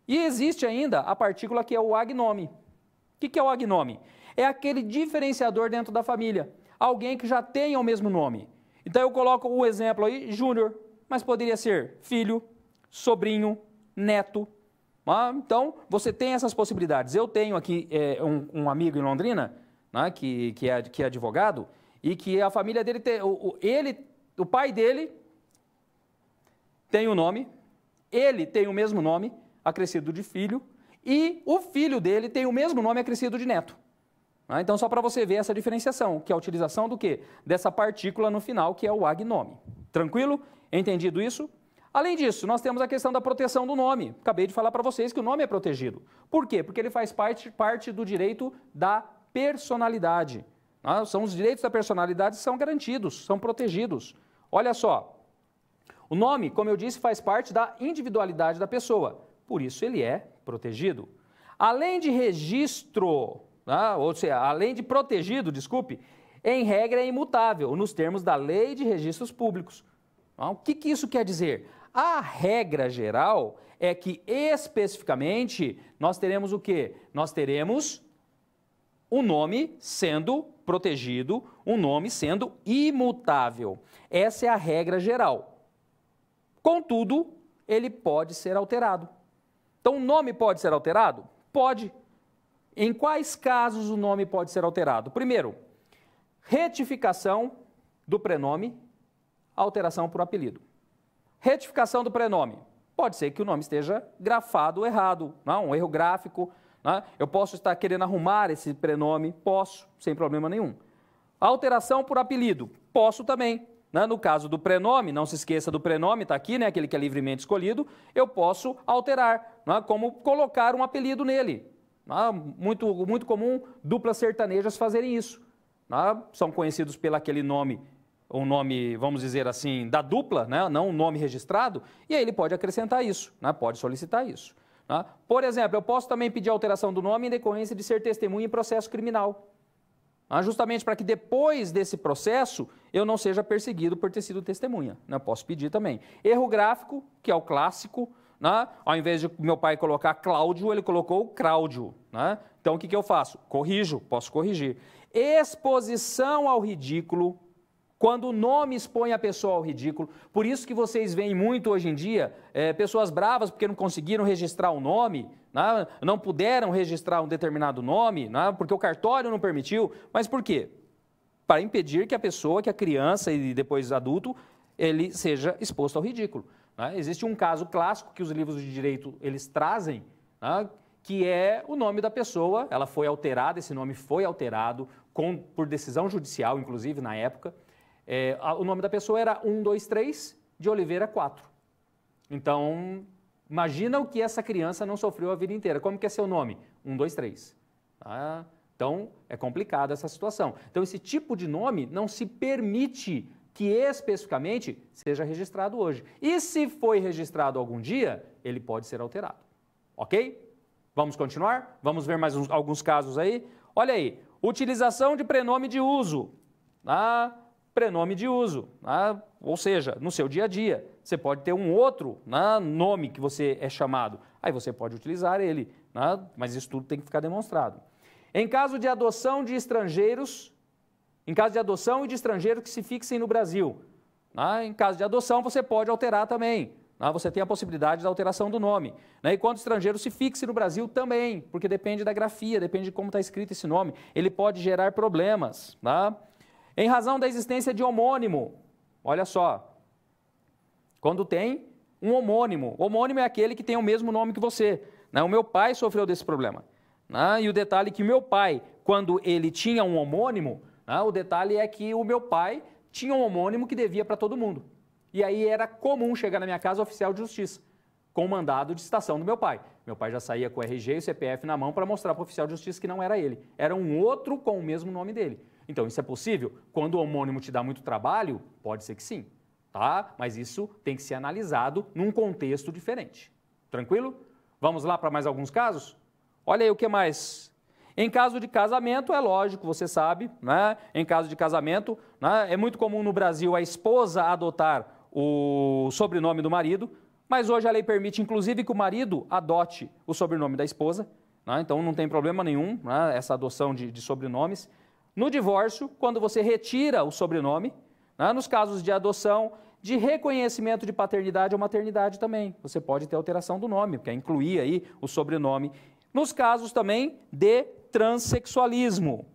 E existe ainda a partícula que é o agnome. O que é o agnome? É aquele diferenciador dentro da família. Alguém que já tenha o mesmo nome. Então eu coloco o exemplo aí, Júnior, mas poderia ser filho, sobrinho, neto. Então você tem essas possibilidades. Eu tenho aqui um amigo em Londrina, que é advogado, e que a família dele, o pai dele tem o nome, ele tem o mesmo nome, acrescido de filho, e o filho dele tem o mesmo nome acrescido de neto. Então, só para você ver essa diferenciação, que é a utilização do quê? Dessa partícula no final, que é o agnome. Tranquilo? Entendido isso? Além disso, nós temos a questão da proteção do nome. Acabei de falar para vocês que o nome é protegido. Por quê? Porque ele faz parte do direito da personalidade. São os direitos da personalidade que são garantidos, são protegidos. Olha só, o nome, como eu disse, faz parte da individualidade da pessoa, por isso ele é protegido. Além de registro, ou seja, além de protegido, desculpe, em regra é imutável, nos termos da Lei de Registros Públicos. O que isso quer dizer? A regra geral é que, especificamente, nós teremos o quê? Nós teremos o nome sendo protegido, o nome sendo imutável. Essa é a regra geral. Contudo, ele pode ser alterado. Então, o nome pode ser alterado? Pode. Em quais casos o nome pode ser alterado? Primeiro, retificação do prenome, alteração por apelido. Retificação do prenome. Pode ser que o nome esteja grafado errado, um erro gráfico. Eu posso estar querendo arrumar esse prenome? Posso, sem problema nenhum. Alteração por apelido. Posso também. No caso do prenome, não se esqueça do prenome, está aqui, aquele que é livremente escolhido, eu posso alterar, como colocar um apelido nele. Muito comum duplas sertanejas fazerem isso. São conhecidos pelo aquele nome, um nome, vamos dizer assim, da dupla, não um nome registrado, e aí ele pode acrescentar isso, pode solicitar isso. Por exemplo, eu posso também pedir alteração do nome em decorrência de ser testemunha em processo criminal. Justamente para que depois desse processo eu não seja perseguido por ter sido testemunha. Posso pedir também. Erro gráfico, que é o clássico, ao invés de meu pai colocar Cláudio, ele colocou Cláudio. Então o que eu faço? Corrijo, posso corrigir. Exposição ao ridículo, quando o nome expõe a pessoa ao ridículo. Por isso que vocês veem muito hoje em dia pessoas bravas porque não conseguiram registrar o nome, não puderam registrar um determinado nome, porque o cartório não permitiu. Mas por quê? Para impedir que a pessoa, que a criança e depois adulto, ele seja exposto ao ridículo. Existe um caso clássico que os livros de direito eles trazem, que é o nome da pessoa. Ela foi alterada, esse nome foi alterado por decisão judicial, inclusive, na época. O nome da pessoa era 123 de Oliveira 4. Então, imagina o que essa criança não sofreu a vida inteira. Como que é seu nome? 123. Então, é complicada essa situação. Então, esse tipo de nome não se permite que especificamente seja registrado hoje. E se foi registrado algum dia, ele pode ser alterado. Ok? Vamos continuar? Vamos ver mais alguns casos aí? Olha aí, utilização de prenome de uso. Prenome de uso, ou seja, no seu dia a dia. Você pode ter um outro nome que você é chamado. Aí você pode utilizar ele, mas isso tudo tem que ficar demonstrado. Em caso de adoção de estrangeiros, em caso de adoção e de estrangeiros que se fixem no Brasil, em caso de adoção você pode alterar também. Você tem a possibilidade da alteração do nome. E quando o estrangeiro se fixe no Brasil também, porque depende da grafia, depende de como está escrito esse nome, ele pode gerar problemas. Em razão da existência de homônimo, olha só, quando tem um homônimo é aquele que tem o mesmo nome que você. O meu pai sofreu desse problema. E o detalhe é que o meu pai, quando ele tinha um homônimo, o detalhe é que o meu pai tinha um homônimo que devia para todo mundo. E aí era comum chegar na minha casa oficial de justiça, com o mandado de citação do meu pai. Meu pai já saía com o RG e o CPF na mão para mostrar para o oficial de justiça que não era ele. Era um outro com o mesmo nome dele. Então, isso é possível? Quando o homônimo te dá muito trabalho, pode ser que sim, Mas isso tem que ser analisado num contexto diferente. Tranquilo? Vamos lá para mais alguns casos? Olha aí o que mais. Em caso de casamento, é lógico, você sabe, Em caso de casamento, é muito comum no Brasil a esposa adotar o sobrenome do marido, mas hoje a lei permite, inclusive, que o marido adote o sobrenome da esposa, Então não tem problema nenhum, essa adoção de sobrenomes. No divórcio, quando você retira o sobrenome, nos casos de adoção, de reconhecimento de paternidade ou maternidade também, você pode ter alteração do nome, porque incluir aí o sobrenome. Nos casos também de transexualismo.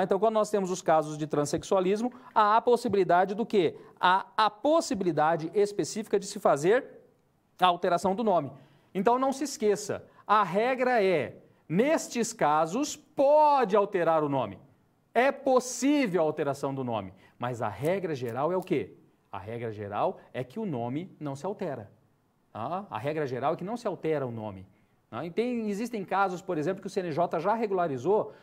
Então, quando nós temos os casos de transexualismo, há a possibilidade do quê? Há a possibilidade específica de se fazer a alteração do nome. Então, não se esqueça, a regra é, nestes casos, pode alterar o nome. É possível a alteração do nome, mas a regra geral é o quê? A regra geral é que o nome não se altera. A regra geral é que não se altera o nome. Existem casos, por exemplo, que o CNJ já regularizou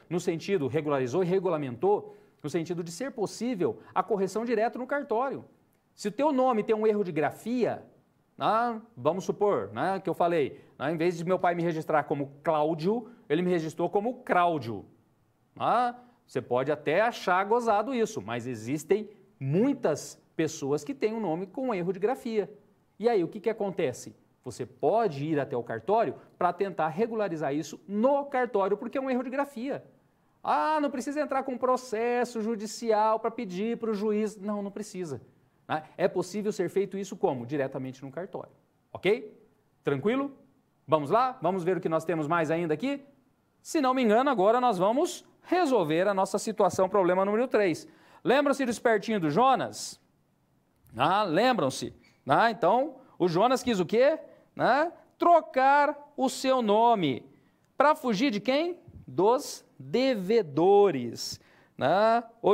e regulamentou, no sentido de ser possível a correção direta no cartório. Se o teu nome tem um erro de grafia, vamos supor que eu falei, em vez de meu pai me registrar como Cláudio, ele me registrou como Cláudio. Você pode até achar gozado isso, mas existem muitas pessoas que têm um nome com erro de grafia. E aí, o que acontece? Você pode ir até o cartório para tentar regularizar isso no cartório, porque é um erro de grafia. Não precisa entrar com processo judicial para pedir para o juiz. Não precisa. É possível ser feito isso como? Diretamente no cartório. Ok? Tranquilo? Vamos lá? Vamos ver o que nós temos mais ainda aqui? Se não me engano, agora nós vamos resolver a nossa situação, problema número 3. Lembram-se do espertinho do Jonas? Lembram-se? Então, o Jonas quis o quê? Trocar o seu nome. Para fugir de quem? Dos devedores.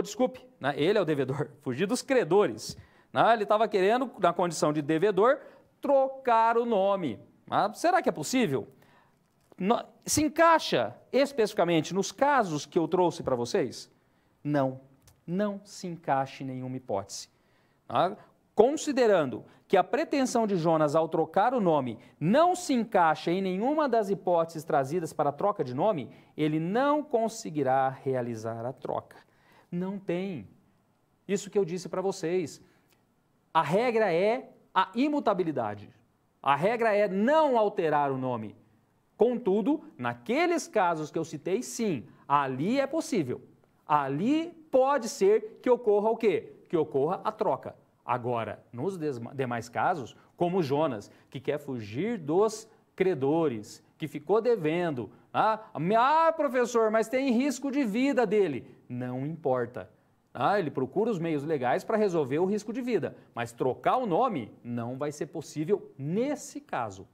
Desculpe, ele é o devedor. Fugir dos credores. Ele estava querendo, na condição de devedor, trocar o nome. Será que é possível? Se encaixa especificamente nos casos que eu trouxe para vocês? Não se encaixa em nenhuma hipótese. Considerando que a pretensão de Jonas ao trocar o nome não se encaixa em nenhuma das hipóteses trazidas para a troca de nome, ele não conseguirá realizar a troca. Não tem. Isso que eu disse para vocês. A regra é a imutabilidade. A regra é não alterar o nome. Contudo, naqueles casos que eu citei, sim, ali é possível. Ali pode ser que ocorra o quê? Que ocorra a troca. Agora, nos demais casos, como Jonas, que quer fugir dos credores, que ficou devendo, professor, mas tem risco de vida dele. Não importa. Ele procura os meios legais para resolver o risco de vida, mas trocar o nome não vai ser possível nesse caso,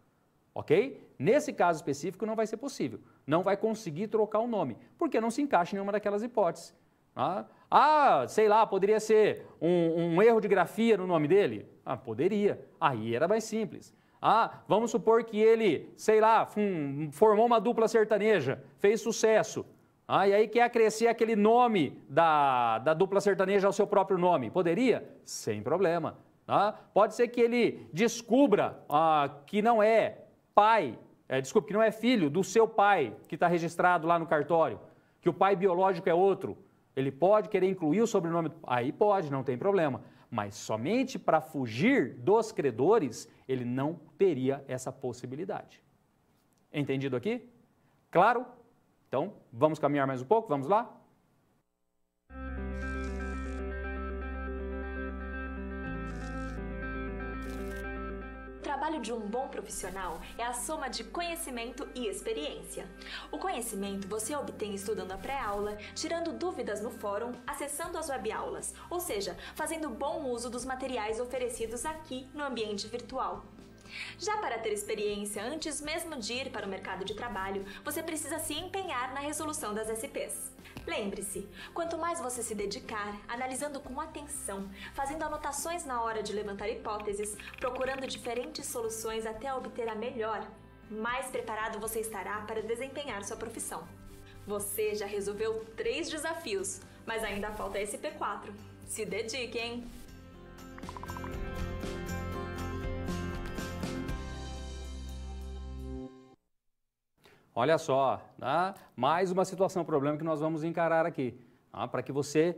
ok? Nesse caso específico não vai ser possível, não vai conseguir trocar o nome, porque não se encaixa em nenhuma daquelas hipóteses. Sei lá, poderia ser um erro de grafia no nome dele? Poderia, aí era mais simples. Vamos supor que ele, sei lá, formou uma dupla sertaneja, fez sucesso. E aí quer acrescer aquele nome da dupla sertaneja ao seu próprio nome. Poderia? Sem problema. Pode ser que ele descubra que não é que não é filho do seu pai que está registrado lá no cartório, que o pai biológico é outro. Ele pode querer incluir o sobrenome. Aí pode, não tem problema. Mas somente para fugir dos credores, ele não teria essa possibilidade. Entendido aqui? Claro? Então, vamos caminhar mais um pouco? Vamos lá? O trabalho de um bom profissional é a soma de conhecimento e experiência. O conhecimento você obtém estudando a pré-aula, tirando dúvidas no fórum, acessando as webaulas, ou seja, fazendo bom uso dos materiais oferecidos aqui no ambiente virtual. Já para ter experiência antes mesmo de ir para o mercado de trabalho, você precisa se empenhar na resolução das SPs. Lembre-se, quanto mais você se dedicar, analisando com atenção, fazendo anotações na hora de levantar hipóteses, procurando diferentes soluções até obter a melhor, mais preparado você estará para desempenhar sua profissão. Você já resolveu 3 desafios, mas ainda falta a SP4. Se dedique, hein? Olha só, mais uma situação, problema que nós vamos encarar aqui, para que você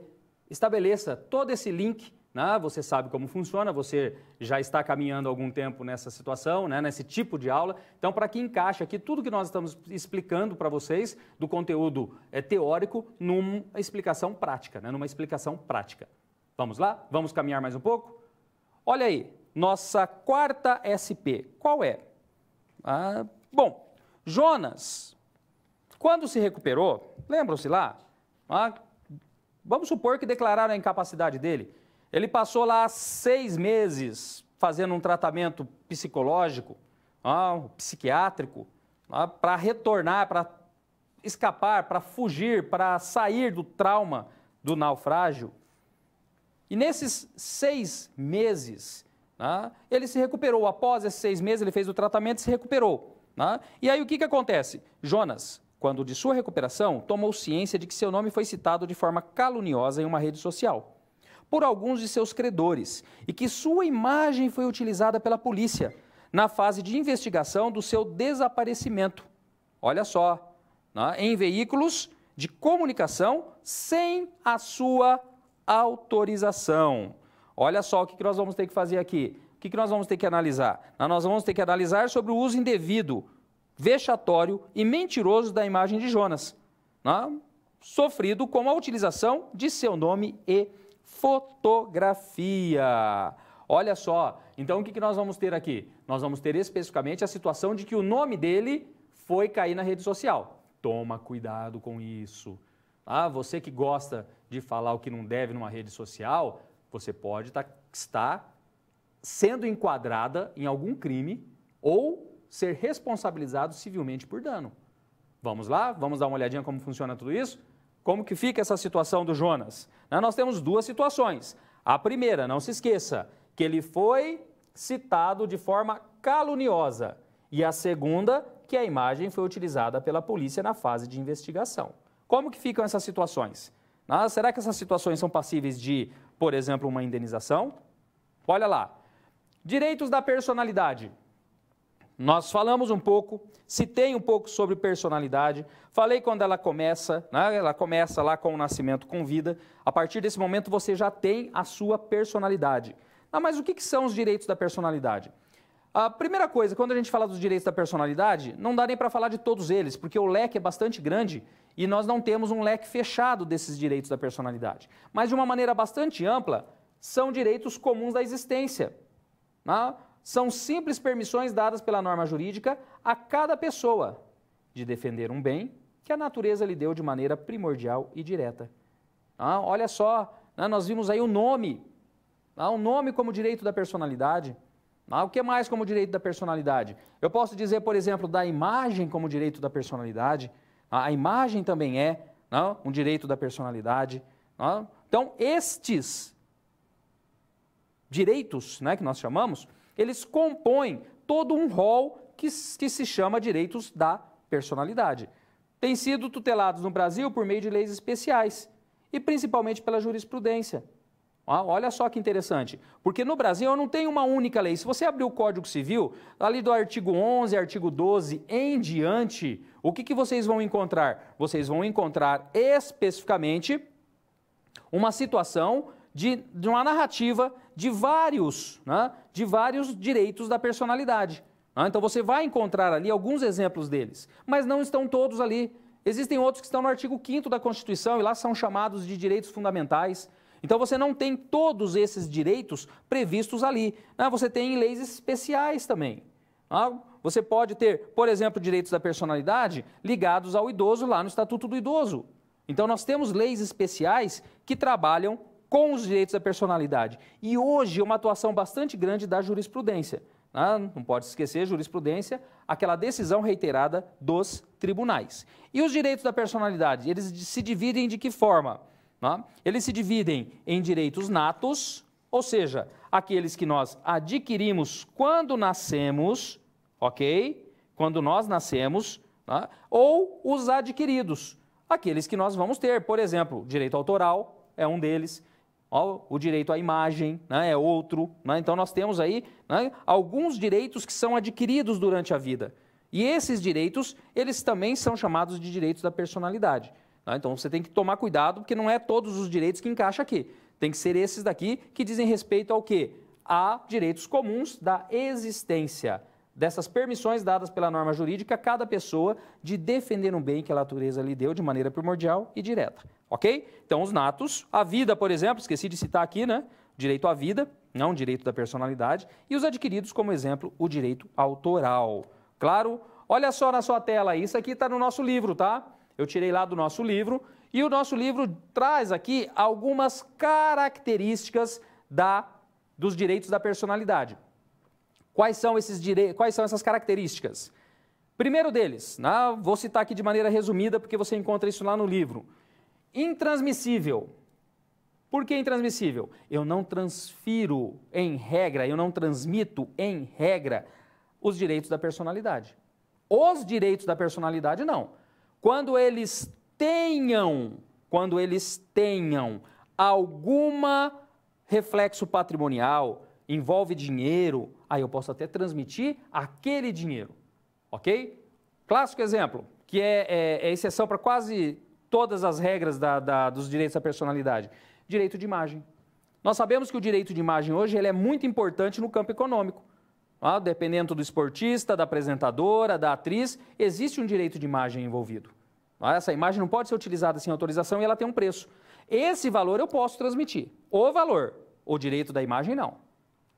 estabeleça todo esse link, você sabe como funciona, você já está caminhando há algum tempo nessa situação, nesse tipo de aula, então para que encaixe aqui tudo que nós estamos explicando para vocês do conteúdo teórico numa explicação prática, numa explicação prática. Vamos lá? Vamos caminhar mais um pouco? Olha aí, nossa quarta SP, qual é? Bom, Jonas, quando se recuperou, lembram-se lá? Vamos supor que declararam a incapacidade dele. Ele passou lá 6 meses fazendo um tratamento psicológico, psiquiátrico, para retornar, para escapar, para fugir, para sair do trauma do naufrágio. E nesses 6 meses, ele se recuperou. Após esses 6 meses, ele fez o tratamento e se recuperou. Né? E aí o que acontece? Jonas, quando de sua recuperação, tomou ciência de que seu nome foi citado de forma caluniosa em uma rede social por alguns de seus credores e que sua imagem foi utilizada pela polícia na fase de investigação do seu desaparecimento. Olha só, né? Em veículos de comunicação sem a sua autorização. Olha só o que nós vamos ter que fazer aqui. O que nós vamos ter que analisar? Nós vamos ter que analisar sobre o uso indevido, vexatório e mentiroso da imagem de Jonas, né? Sofrido com a utilização de seu nome e fotografia. Olha só, então o que nós vamos ter aqui? Nós vamos ter especificamente a situação de que o nome dele foi cair na rede social. Toma cuidado com isso. Você que gosta de falar o que não deve numa rede social, você pode estar sendo enquadrada em algum crime ou ser responsabilizado civilmente por dano. Vamos lá? Vamos dar uma olhadinha como funciona tudo isso? Como que fica essa situação do Jonas? Nós temos duas situações. A primeira, não se esqueça, que ele foi citado de forma caluniosa. E a segunda, que a imagem foi utilizada pela polícia na fase de investigação. Como que ficam essas situações? Será que essas situações são passíveis de, por exemplo, uma indenização? Olha lá. Direitos da personalidade. Nós falamos um pouco, citei um pouco sobre personalidade, falei quando ela começa, né? Ela começa lá com o nascimento com vida. A partir desse momento você já tem a sua personalidade. Mas o que são os direitos da personalidade? A primeira coisa, quando a gente fala dos direitos da personalidade, não dá nem para falar de todos eles, porque o leque é bastante grande e nós não temos um leque fechado desses direitos da personalidade. Mas de uma maneira bastante ampla, são direitos comuns da existência. Né? São simples permissões dadas pela norma jurídica a cada pessoa de defender um bem que a natureza lhe deu de maneira primordial e direta. Olha só, nós vimos aí o nome como direito da personalidade. O que mais como direito da personalidade? Eu posso dizer, por exemplo, da imagem como direito da personalidade. A imagem também é um direito da personalidade. Então, estes direitos, que nós chamamos, eles compõem todo um rol que se chama direitos da personalidade. Têm sido tutelados no Brasil por meio de leis especiais e principalmente pela jurisprudência. Olha só que interessante, porque no Brasil eu não tenho uma única lei. Se você abrir o Código Civil, ali do artigo 11, artigo 12 em diante, o que vocês vão encontrar? Vocês vão encontrar especificamente uma situação de uma narrativa de vários direitos da personalidade. Então você vai encontrar ali alguns exemplos deles, mas não estão todos ali. Existem outros que estão no artigo 5º da Constituição e lá são chamados de direitos fundamentais. Então você não tem todos esses direitos previstos ali. Você tem leis especiais também. Você pode ter, por exemplo, direitos da personalidade ligados ao idoso lá no Estatuto do Idoso. Então nós temos leis especiais que trabalham com os direitos da personalidade. E hoje é uma atuação bastante grande da jurisprudência. Não pode esquecer, jurisprudência, aquela decisão reiterada dos tribunais. E os direitos da personalidade, eles se dividem de que forma? Eles se dividem em direitos natos, ou seja, aqueles que nós adquirimos quando nascemos, ok? Quando nós nascemos, ou os adquiridos, aqueles que nós vamos ter. Por exemplo, direito autoral é um deles. O direito à imagem é outro. Então, nós temos aí alguns direitos que são adquiridos durante a vida. E esses direitos, eles também são chamados de direitos da personalidade. Então, você tem que tomar cuidado, porque não é todos os direitos que encaixam aqui. Tem que ser esses daqui que dizem respeito ao quê? A direitos comuns da existência. Dessas permissões dadas pela norma jurídica a cada pessoa de defender um bem que a natureza lhe deu de maneira primordial e direta. Ok? Então, os natos, a vida, por exemplo, esqueci de citar aqui, direito à vida, não direito da personalidade, e os adquiridos, como exemplo, o direito autoral. Claro? Olha só na sua tela, isso aqui está no nosso livro, tá? Eu tirei lá do nosso livro, e o nosso livro traz aqui algumas características dos direitos da personalidade. Quais são essas características? Primeiro deles, vou citar aqui de maneira resumida, porque você encontra isso lá no livro. Intransmissível. Por que intransmissível? Eu não transfiro em regra, eu não transmito em regra os direitos da personalidade. Os direitos da personalidade, não. Quando eles tenham alguma reflexo patrimonial, envolve dinheiro, aí eu posso até transmitir aquele dinheiro, ok? Clássico exemplo, que é exceção para quase todas as regras dos direitos da personalidade. Direito de imagem. Nós sabemos que o direito de imagem hoje ele é muito importante no campo econômico. Dependendo do esportista, da apresentadora, da atriz, existe um direito de imagem envolvido. Essa imagem não pode ser utilizada sem autorização e ela tem um preço. Esse valor eu posso transmitir. O valor, o direito da imagem não.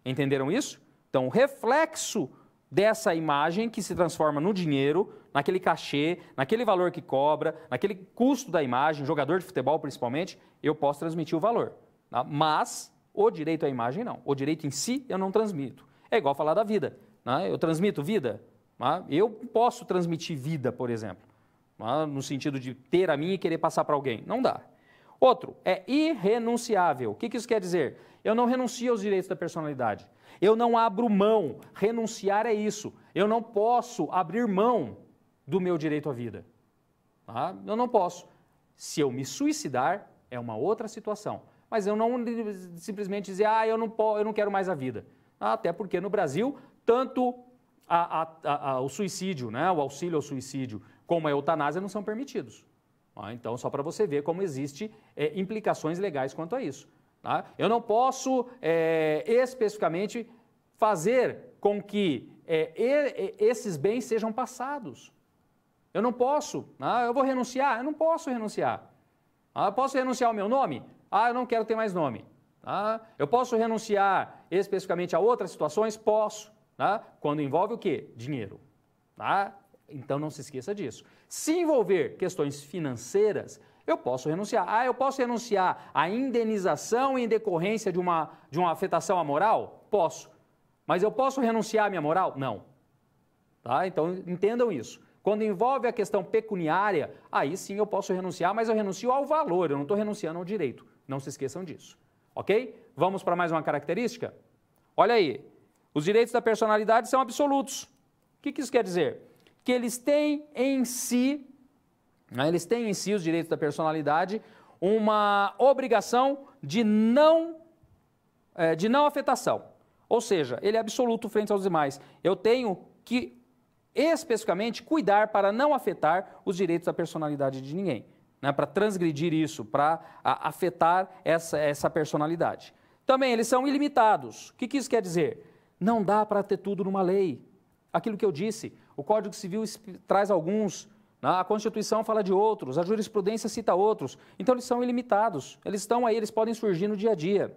Entenderam isso? Então, o reflexo dessa imagem que se transforma no dinheiro, naquele cachê, naquele valor que cobra, naquele custo da imagem, jogador de futebol principalmente, eu posso transmitir o valor. Mas o direito à imagem não. O direito em si eu não transmito. É igual falar da vida. Eu transmito vida. Eu posso transmitir vida, por exemplo, no sentido de ter a minha e querer passar para alguém. Não dá. Outro, é irrenunciável. O que isso quer dizer? Eu não renuncio aos direitos da personalidade. Eu não abro mão. Renunciar é isso. Eu não posso abrir mão do meu direito à vida. Eu não posso. Se eu me suicidar, é uma outra situação. Mas eu não simplesmente dizer, eu não quero mais a vida. Até porque no Brasil, tanto o suicídio, o auxílio ao suicídio, como a eutanásia não são permitidos. Então, só para você ver como existe implicações legais quanto a isso. Eu não posso especificamente fazer com que esses bens sejam passados. Eu não posso. Eu vou renunciar? Eu não posso renunciar. Eu posso renunciar ao meu nome? Eu não quero ter mais nome. Eu posso renunciar especificamente a outras situações? Posso. Quando envolve o quê? Dinheiro. Então, não se esqueça disso. Se envolver questões financeiras, eu posso renunciar. Eu posso renunciar à indenização em decorrência de uma afetação à moral? Posso. Mas eu posso renunciar à minha moral? Não. Então, entendam isso. Quando envolve a questão pecuniária, aí sim eu posso renunciar, mas eu renuncio ao valor, eu não estou renunciando ao direito. Não se esqueçam disso. Ok? Vamos para mais uma característica? Olha aí. Os direitos da personalidade são absolutos. O que isso quer dizer? Que eles têm em si, os direitos da personalidade, uma obrigação de não afetação. Ou seja, ele é absoluto frente aos demais. Eu tenho que, especificamente, cuidar para não afetar os direitos da personalidade de ninguém, para transgredir isso, para afetar essa personalidade. Também, eles são ilimitados. O que isso quer dizer? Não dá para ter tudo numa lei. Aquilo que eu disse, o Código Civil traz alguns, a Constituição fala de outros, a jurisprudência cita outros. Então, eles são ilimitados. Eles estão aí, eles podem surgir no dia a dia.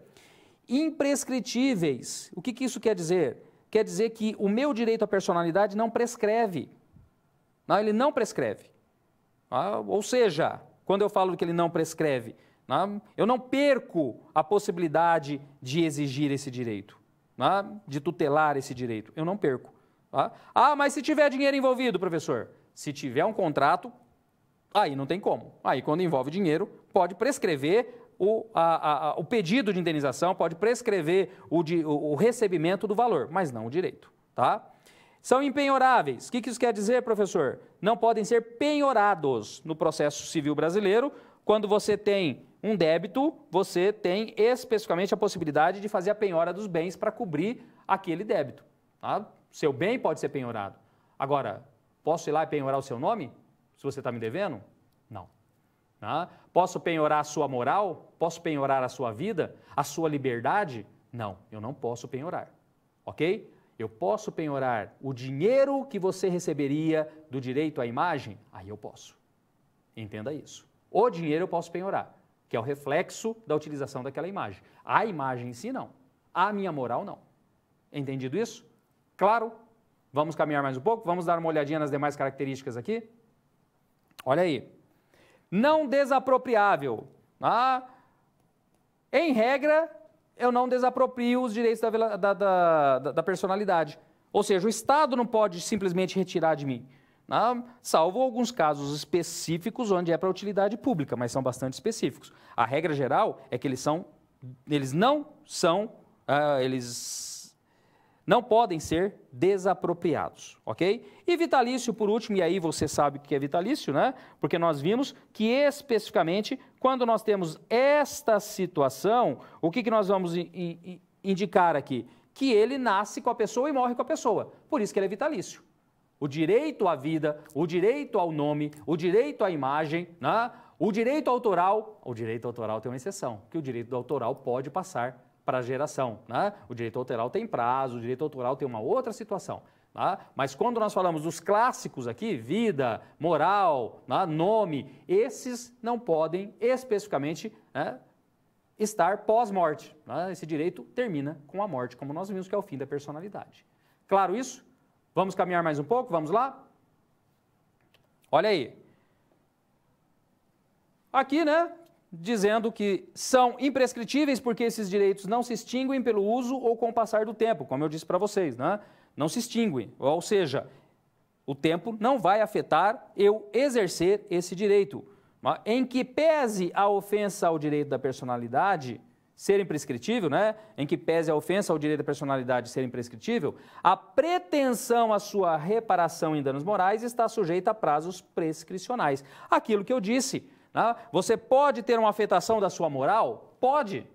Imprescritíveis. O que isso quer dizer? Quer dizer que o meu direito à personalidade não prescreve. Ele não prescreve. Ou seja, quando eu falo que ele não prescreve, eu não perco a possibilidade de exigir esse direito, de tutelar esse direito. Eu não perco. Mas se tiver dinheiro envolvido, professor? Se tiver um contrato, aí não tem como. Aí, quando envolve dinheiro, pode prescrever o pedido de indenização, pode prescrever o recebimento do valor, mas não o direito. São impenhoráveis. O que isso quer dizer, professor? Não podem ser penhorados no processo civil brasileiro. Quando você tem um débito, você tem especificamente a possibilidade de fazer a penhora dos bens para cobrir aquele débito. Seu bem pode ser penhorado. Agora, posso ir lá e penhorar o seu nome? Se você está me devendo? Não. Posso penhorar a sua moral? Posso penhorar a sua vida? A sua liberdade? Não, eu não posso penhorar. Ok? Eu posso penhorar o dinheiro que você receberia do direito à imagem? Aí eu posso. Entenda isso. O dinheiro eu posso penhorar, que é o reflexo da utilização daquela imagem. A imagem em si, não. A minha moral, não. Entendido isso? Claro? Vamos caminhar mais um pouco? Vamos dar uma olhadinha nas demais características aqui? Olha aí. Não desapropriável. Em regra, eu não desaproprio os direitos da personalidade. Ou seja, o Estado não pode simplesmente retirar de mim, salvo alguns casos específicos onde é para utilidade pública, mas são bastante específicos. A regra geral é que eles não podem ser desapropriados, ok? E vitalício, por último, e aí você sabe o que é vitalício, né? Porque nós vimos que especificamente, quando nós temos esta situação, o que nós vamos indicar aqui? Que ele nasce com a pessoa e morre com a pessoa, por isso que ele é vitalício. O direito à vida, o direito ao nome, o direito à imagem, né? O direito autoral tem uma exceção, que o direito autoral pode passar para a geração, né? O direito autoral tem prazo, o direito autoral tem uma outra situação, tá? Mas quando nós falamos dos clássicos aqui, vida, moral, né? Nome, esses não podem especificamente, né? Estar pós-morte, né? Esse direito termina com a morte, como nós vimos que é o fim da personalidade. Claro isso? Vamos caminhar mais um pouco? Vamos lá? Olha aí. Aqui, né? Dizendo que são imprescritíveis porque esses direitos não se extinguem pelo uso ou com o passar do tempo, como eu disse para vocês, né? Não se extinguem, ou seja, o tempo não vai afetar eu exercer esse direito. Em que pese a ofensa ao direito da personalidade ser imprescritível, né? Em que pese a ofensa ao direito da personalidade ser imprescritível, a pretensão à sua reparação em danos morais está sujeita a prazos prescricionais. Aquilo que eu disse. Você pode ter uma afetação da sua moral? Pode.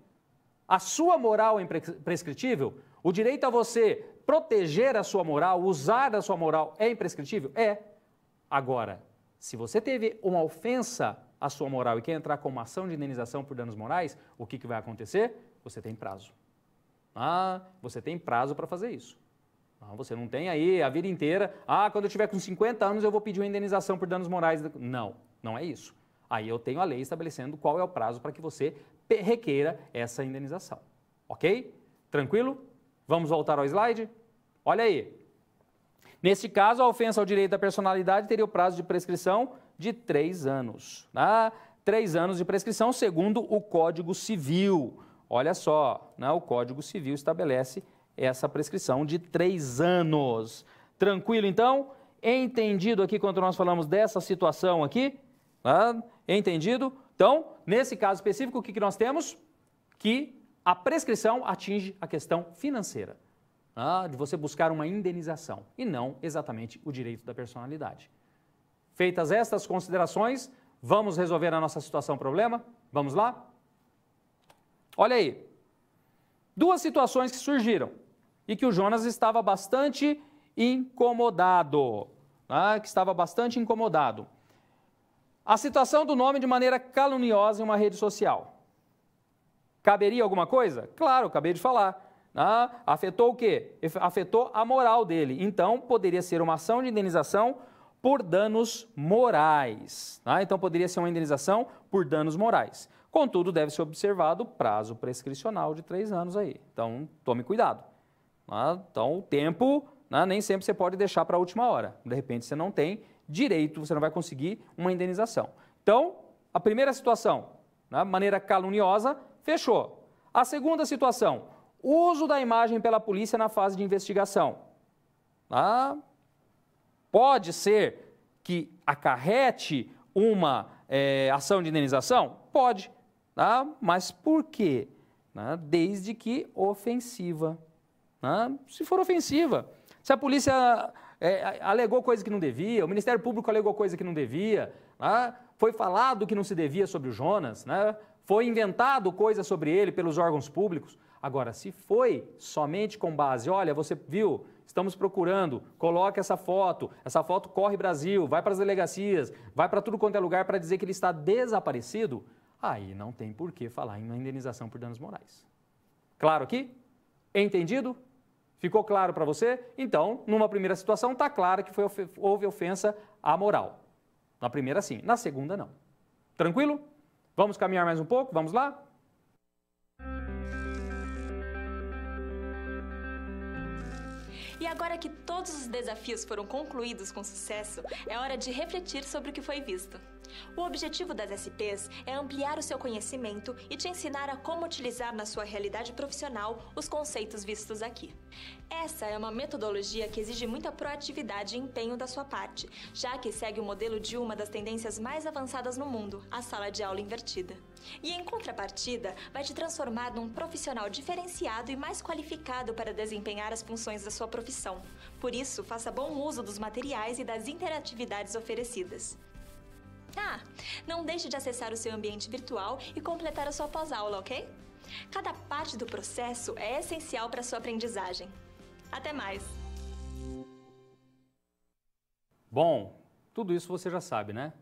A sua moral é imprescritível? O direito a você proteger a sua moral, usar da sua moral é imprescritível? É. Agora, se você teve uma ofensa à sua moral e quer entrar com uma ação de indenização por danos morais, o que vai acontecer? Você tem prazo. Você tem prazo para fazer isso. Você não tem aí a vida inteira, quando eu tiver com 50 anos eu vou pedir uma indenização por danos morais. Não, não é isso. Aí eu tenho a lei estabelecendo qual é o prazo para que você requeira essa indenização. Ok? Tranquilo? Vamos voltar ao slide? Olha aí. Neste caso, a ofensa ao direito da personalidade teria o prazo de prescrição de 3 anos. 3 anos de prescrição segundo o Código Civil. Olha só, o Código Civil estabelece essa prescrição de 3 anos. Tranquilo, então? Entendido aqui quando nós falamos dessa situação aqui? Entendido? Então, nesse caso específico, o que nós temos? Que a prescrição atinge a questão financeira, de você buscar uma indenização e não exatamente o direito da personalidade. Feitas estas considerações, vamos resolver a nossa situação problema? Vamos lá? Olha aí, 2 situações que surgiram e que o Jonas estava bastante incomodado, A situação do nome de maneira caluniosa em uma rede social. Caberia alguma coisa? Claro, acabei de falar. Afetou o quê? Afetou a moral dele. Então, poderia ser uma ação de indenização por danos morais. Então, poderia ser uma indenização por danos morais. Contudo, deve ser observado o prazo prescricional de 3 anos aí. Então, tome cuidado. Então, o tempo, nem sempre você pode deixar para a última hora. De repente, você não tem direito, você não vai conseguir uma indenização. Então, a primeira situação, maneira caluniosa, fechou. A segunda situação, uso da imagem pela polícia na fase de investigação. Pode ser que acarrete uma ação de indenização? Pode. Mas por quê? Desde que ofensiva. Se for ofensiva, se a polícia alegou coisa que não devia, o Ministério Público alegou coisa que não devia, foi falado que não se devia sobre o Jonas, foi inventado coisa sobre ele pelos órgãos públicos. Agora, se foi somente com base, olha, você viu, estamos procurando, coloca essa foto corre Brasil, vai para as delegacias, vai para tudo quanto é lugar para dizer que ele está desaparecido, aí não tem por que falar em uma indenização por danos morais. Claro aqui? Entendido? Ficou claro para você? Então, numa primeira situação, está claro que houve ofensa à moral. Na primeira, sim. Na segunda, não. Tranquilo? Vamos caminhar mais um pouco? Vamos lá? E agora que todos os desafios foram concluídos com sucesso, é hora de refletir sobre o que foi visto. O objetivo das SPs é ampliar o seu conhecimento e te ensinar a como utilizar na sua realidade profissional os conceitos vistos aqui. Essa é uma metodologia que exige muita proatividade e empenho da sua parte, já que segue o modelo de uma das tendências mais avançadas no mundo, a sala de aula invertida. E em contrapartida, vai te transformar num profissional diferenciado e mais qualificado para desempenhar as funções da sua profissão. Por isso, faça bom uso dos materiais e das interatividades oferecidas. Não deixe de acessar o seu ambiente virtual e completar a sua pós-aula, ok? Cada parte do processo é essencial para a sua aprendizagem. Até mais! Bom, tudo isso você já sabe, né?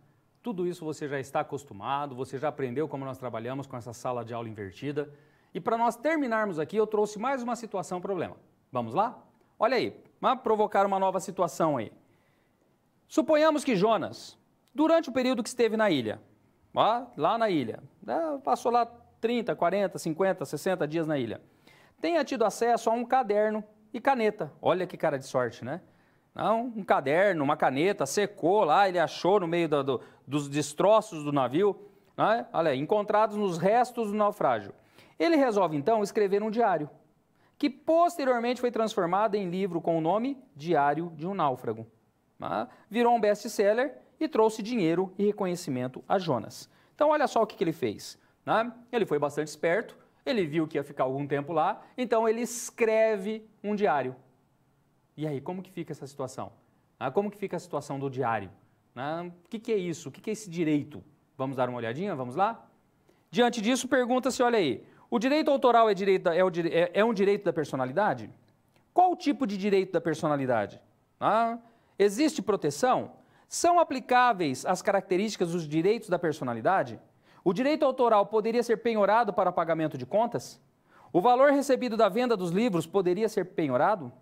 Tudo isso você já está acostumado, você já aprendeu como nós trabalhamos com essa sala de aula invertida. E para nós terminarmos aqui, eu trouxe mais uma situação problema. Vamos lá? Olha aí, vamos provocar uma nova situação aí. Suponhamos que Jonas, durante o período que esteve na ilha, lá na ilha, passou lá 30, 40, 50, 60 dias na ilha, tenha tido acesso a um caderno e caneta. Olha que cara de sorte, né? Um caderno, uma caneta, secou lá, ele achou no meio dos destroços do navio, né? Olha, encontrados nos restos do naufrágio. Ele resolve então escrever um diário, que posteriormente foi transformado em livro com o nome Diário de um Náufrago. Virou um best-seller e trouxe dinheiro e reconhecimento a Jonas. Então olha só o que ele fez. Ele foi bastante esperto, ele viu que ia ficar algum tempo lá, então ele escreve um diário. E aí, como que fica essa situação? Como que fica a situação do diário? O que é isso? O que é esse direito? Vamos dar uma olhadinha? Vamos lá? Diante disso, pergunta-se, olha aí, o direito autoral é um direito da personalidade? Qual o tipo de direito da personalidade? Existe proteção? São aplicáveis as características dos direitos da personalidade? O direito autoral poderia ser penhorado para pagamento de contas? O valor recebido da venda dos livros poderia ser penhorado?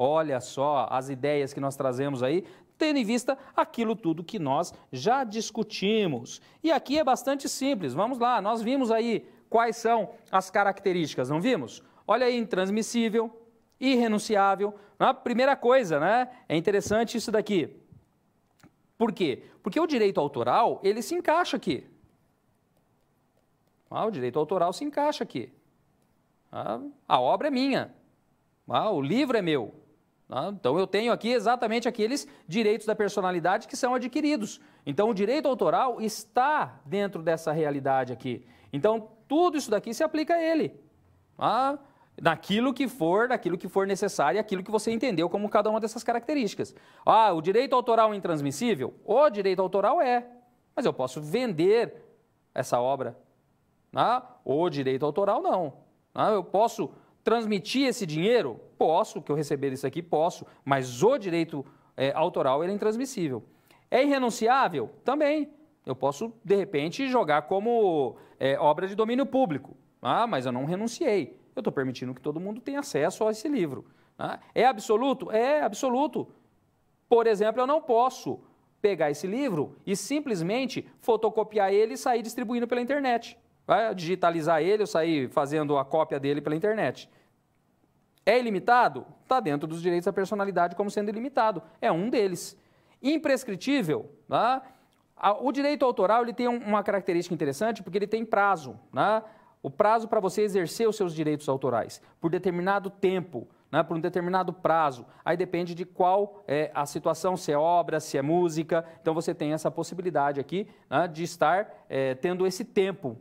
Olha só as ideias que nós trazemos aí, tendo em vista aquilo tudo que nós já discutimos. E aqui é bastante simples, vamos lá, nós vimos aí quais são as características, não vimos? Olha aí, intransmissível, irrenunciável. A primeira coisa, né? É interessante isso daqui. Por quê? Porque o direito autoral, ele se encaixa aqui. O direito autoral se encaixa aqui. A obra é minha. O livro é meu. Então eu tenho aqui exatamente aqueles direitos da personalidade que são adquiridos. Então o direito autoral está dentro dessa realidade aqui. Então tudo isso daqui se aplica a ele. Naquilo que for necessário e aquilo que você entendeu como cada uma dessas características. O direito autoral é intransmissível? O direito autoral é, mas eu posso vender essa obra. O direito autoral não. Eu posso transmitir esse dinheiro? Posso, que eu receber isso aqui, posso, mas o direito autoral ele é intransmissível. É irrenunciável? Também. Eu posso, de repente, jogar como obra de domínio público, mas eu não renunciei. Eu estou permitindo que todo mundo tenha acesso a esse livro. É absoluto? É absoluto. Por exemplo, eu não posso pegar esse livro e simplesmente fotocopiar ele e sair distribuindo pela internet. Digitalizar ele ou sair fazendo a cópia dele pela internet. É ilimitado? Está dentro dos direitos da personalidade como sendo ilimitado. É um deles. Imprescritível? O direito autoral ele tem uma característica interessante porque ele tem prazo. O prazo para você exercer os seus direitos autorais por determinado tempo, por um determinado prazo. Aí depende de qual é a situação, se é obra, se é música. Então você tem essa possibilidade aqui de estar tendo esse tempo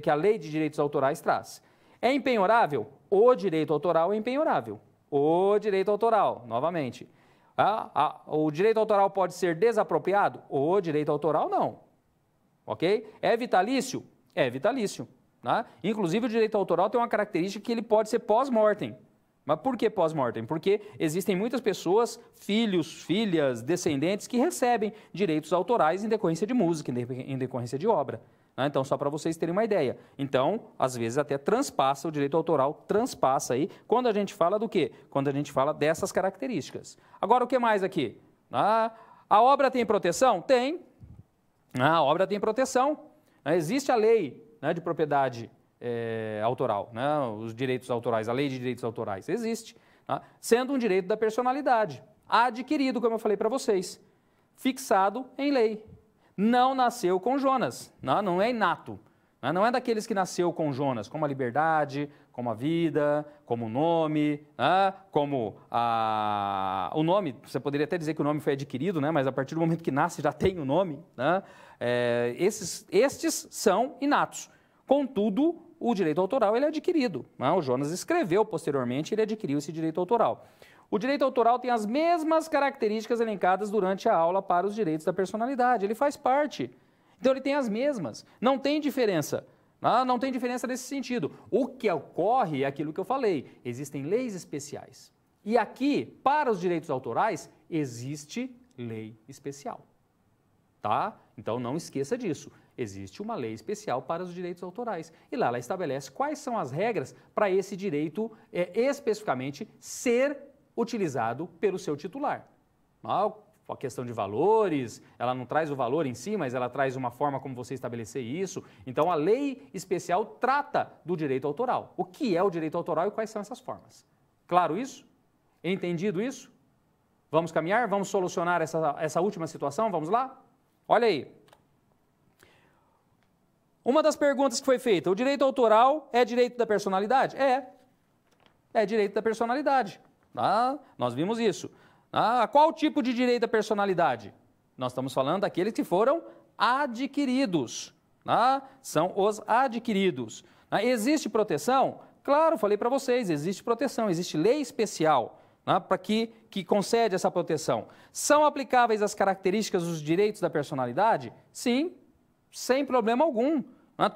que a lei de direitos autorais traz. É impenhorável? O direito autoral é impenhorável. O direito autoral, novamente. O direito autoral pode ser desapropriado? O direito autoral não. Ok? É vitalício? É vitalício. Inclusive o direito autoral tem uma característica que ele pode ser pós-mortem. Mas por que pós-mortem? Porque existem muitas pessoas, filhos, filhas, descendentes, que recebem direitos autorais em decorrência de música, em decorrência de obra. Então, só para vocês terem uma ideia. Então, às vezes até transpassa, o direito autoral transpassa aí, quando a gente fala do quê? Quando a gente fala dessas características. Agora, o que mais aqui? A obra tem proteção? Tem. A obra tem proteção. Existe a lei de propriedade autoral, os direitos autorais, a lei de direitos autorais, existe, sendo um direito da personalidade, adquirido, como eu falei para vocês, fixado em lei. não nasceu com Jonas, não é inato. Não é daqueles que nasceu com Jonas, como a liberdade, como a vida, como o nome, como o nome, você poderia até dizer que o nome foi adquirido, mas a partir do momento que nasce já tem o nome. Estes são inatos. Contudo, o direito autoral ele é adquirido. O Jonas escreveu posteriormente, ele adquiriu esse direito autoral. O direito autoral tem as mesmas características elencadas durante a aula para os direitos da personalidade, ele faz parte. Então, ele tem as mesmas, não tem diferença, não tem diferença nesse sentido. O que ocorre é aquilo que eu falei, existem leis especiais. E aqui, para os direitos autorais, existe lei especial, tá? Então, não esqueça disso, existe uma lei especial para os direitos autorais. E lá ela estabelece quais são as regras para esse direito especificamente ser utilizado pelo seu titular. A questão de valores, ela não traz o valor em si, mas ela traz uma forma como você estabelecer isso. Então, a lei especial trata do direito autoral. O que é o direito autoral e quais são essas formas? Claro isso? Entendido isso? Vamos caminhar? Vamos solucionar essa última situação? Vamos lá? Olha aí. Uma das perguntas que foi feita, o direito autoral é direito da personalidade? É direito da personalidade. Nós vimos isso. Qual tipo de direito da personalidade? Nós estamos falando daqueles que foram adquiridos. São os adquiridos. Existe proteção? Claro, falei para vocês, existe proteção, existe lei especial para que concede essa proteção. São aplicáveis as características dos direitos da personalidade? Sim, sem problema algum.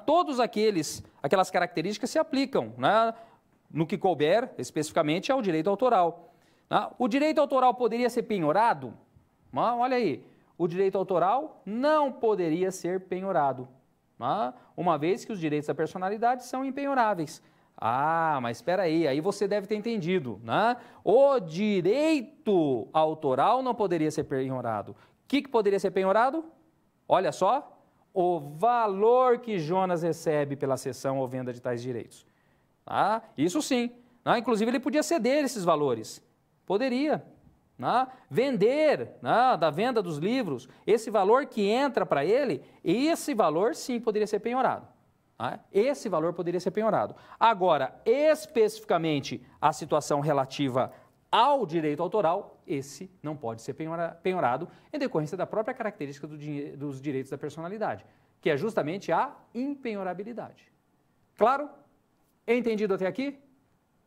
Todas aquelas características se aplicam no que couber, especificamente, ao direito autoral. O direito autoral poderia ser penhorado? Olha aí, o direito autoral não poderia ser penhorado, uma vez que os direitos da personalidade são impenhoráveis. Mas espera aí você deve ter entendido. O direito autoral não poderia ser penhorado. O que poderia ser penhorado? Olha só, o valor que Jonas recebe pela cessão ou venda de tais direitos. Isso sim. Inclusive, ele podia ceder esses valores. Poderia. Vender, da venda dos livros, esse valor que entra para ele, esse valor sim poderia ser penhorado. Esse valor poderia ser penhorado. Agora, especificamente, a situação relativa ao direito autoral, esse não pode ser penhorado em decorrência da própria característica dos direitos da personalidade, que é justamente a impenhorabilidade. Claro? Entendido até aqui?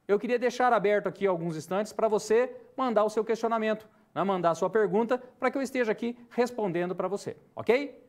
Eu queria deixar aberto aqui alguns instantes para você mandar o seu questionamento, mandar a sua pergunta, para que eu esteja aqui respondendo para você, ok?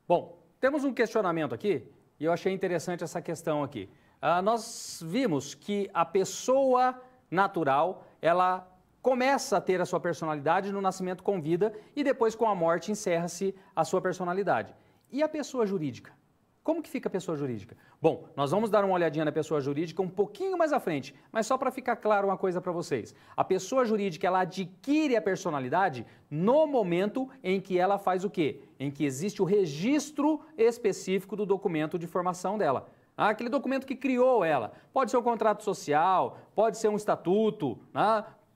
Bom, temos um questionamento aqui e eu achei interessante essa questão aqui. Nós vimos que a pessoa natural, ela começa a ter a sua personalidade no nascimento com vida e depois com a morte encerra-se a sua personalidade. E a pessoa jurídica? Como que fica a pessoa jurídica? Bom, nós vamos dar uma olhadinha na pessoa jurídica um pouquinho mais à frente, mas só para ficar claro uma coisa para vocês. A pessoa jurídica, ela adquire a personalidade no momento em que ela faz o quê? Em que existe o registro específico do documento de formação dela. Aquele documento que criou ela. Pode ser um contrato social, pode ser um estatuto,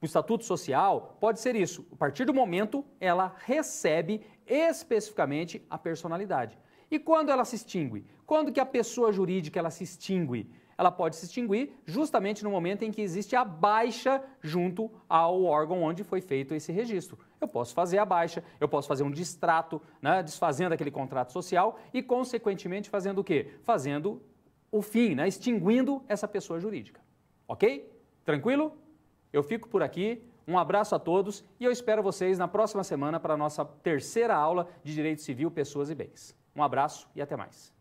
um estatuto social, pode ser isso. A partir do momento, ela recebe especificamente a personalidade. E quando ela se extingue? Quando que a pessoa jurídica ela se extingue? Ela pode se extinguir justamente no momento em que existe a baixa junto ao órgão onde foi feito esse registro. Eu posso fazer a baixa, eu posso fazer um distrato, desfazendo aquele contrato social e, consequentemente, fazendo o quê? Fazendo o fim, extinguindo essa pessoa jurídica. ok? Tranquilo? Eu fico por aqui, um abraço a todos e eu espero vocês na próxima semana para a nossa terceira aula de Direito Civil, Pessoas e Bens. Um abraço e até mais.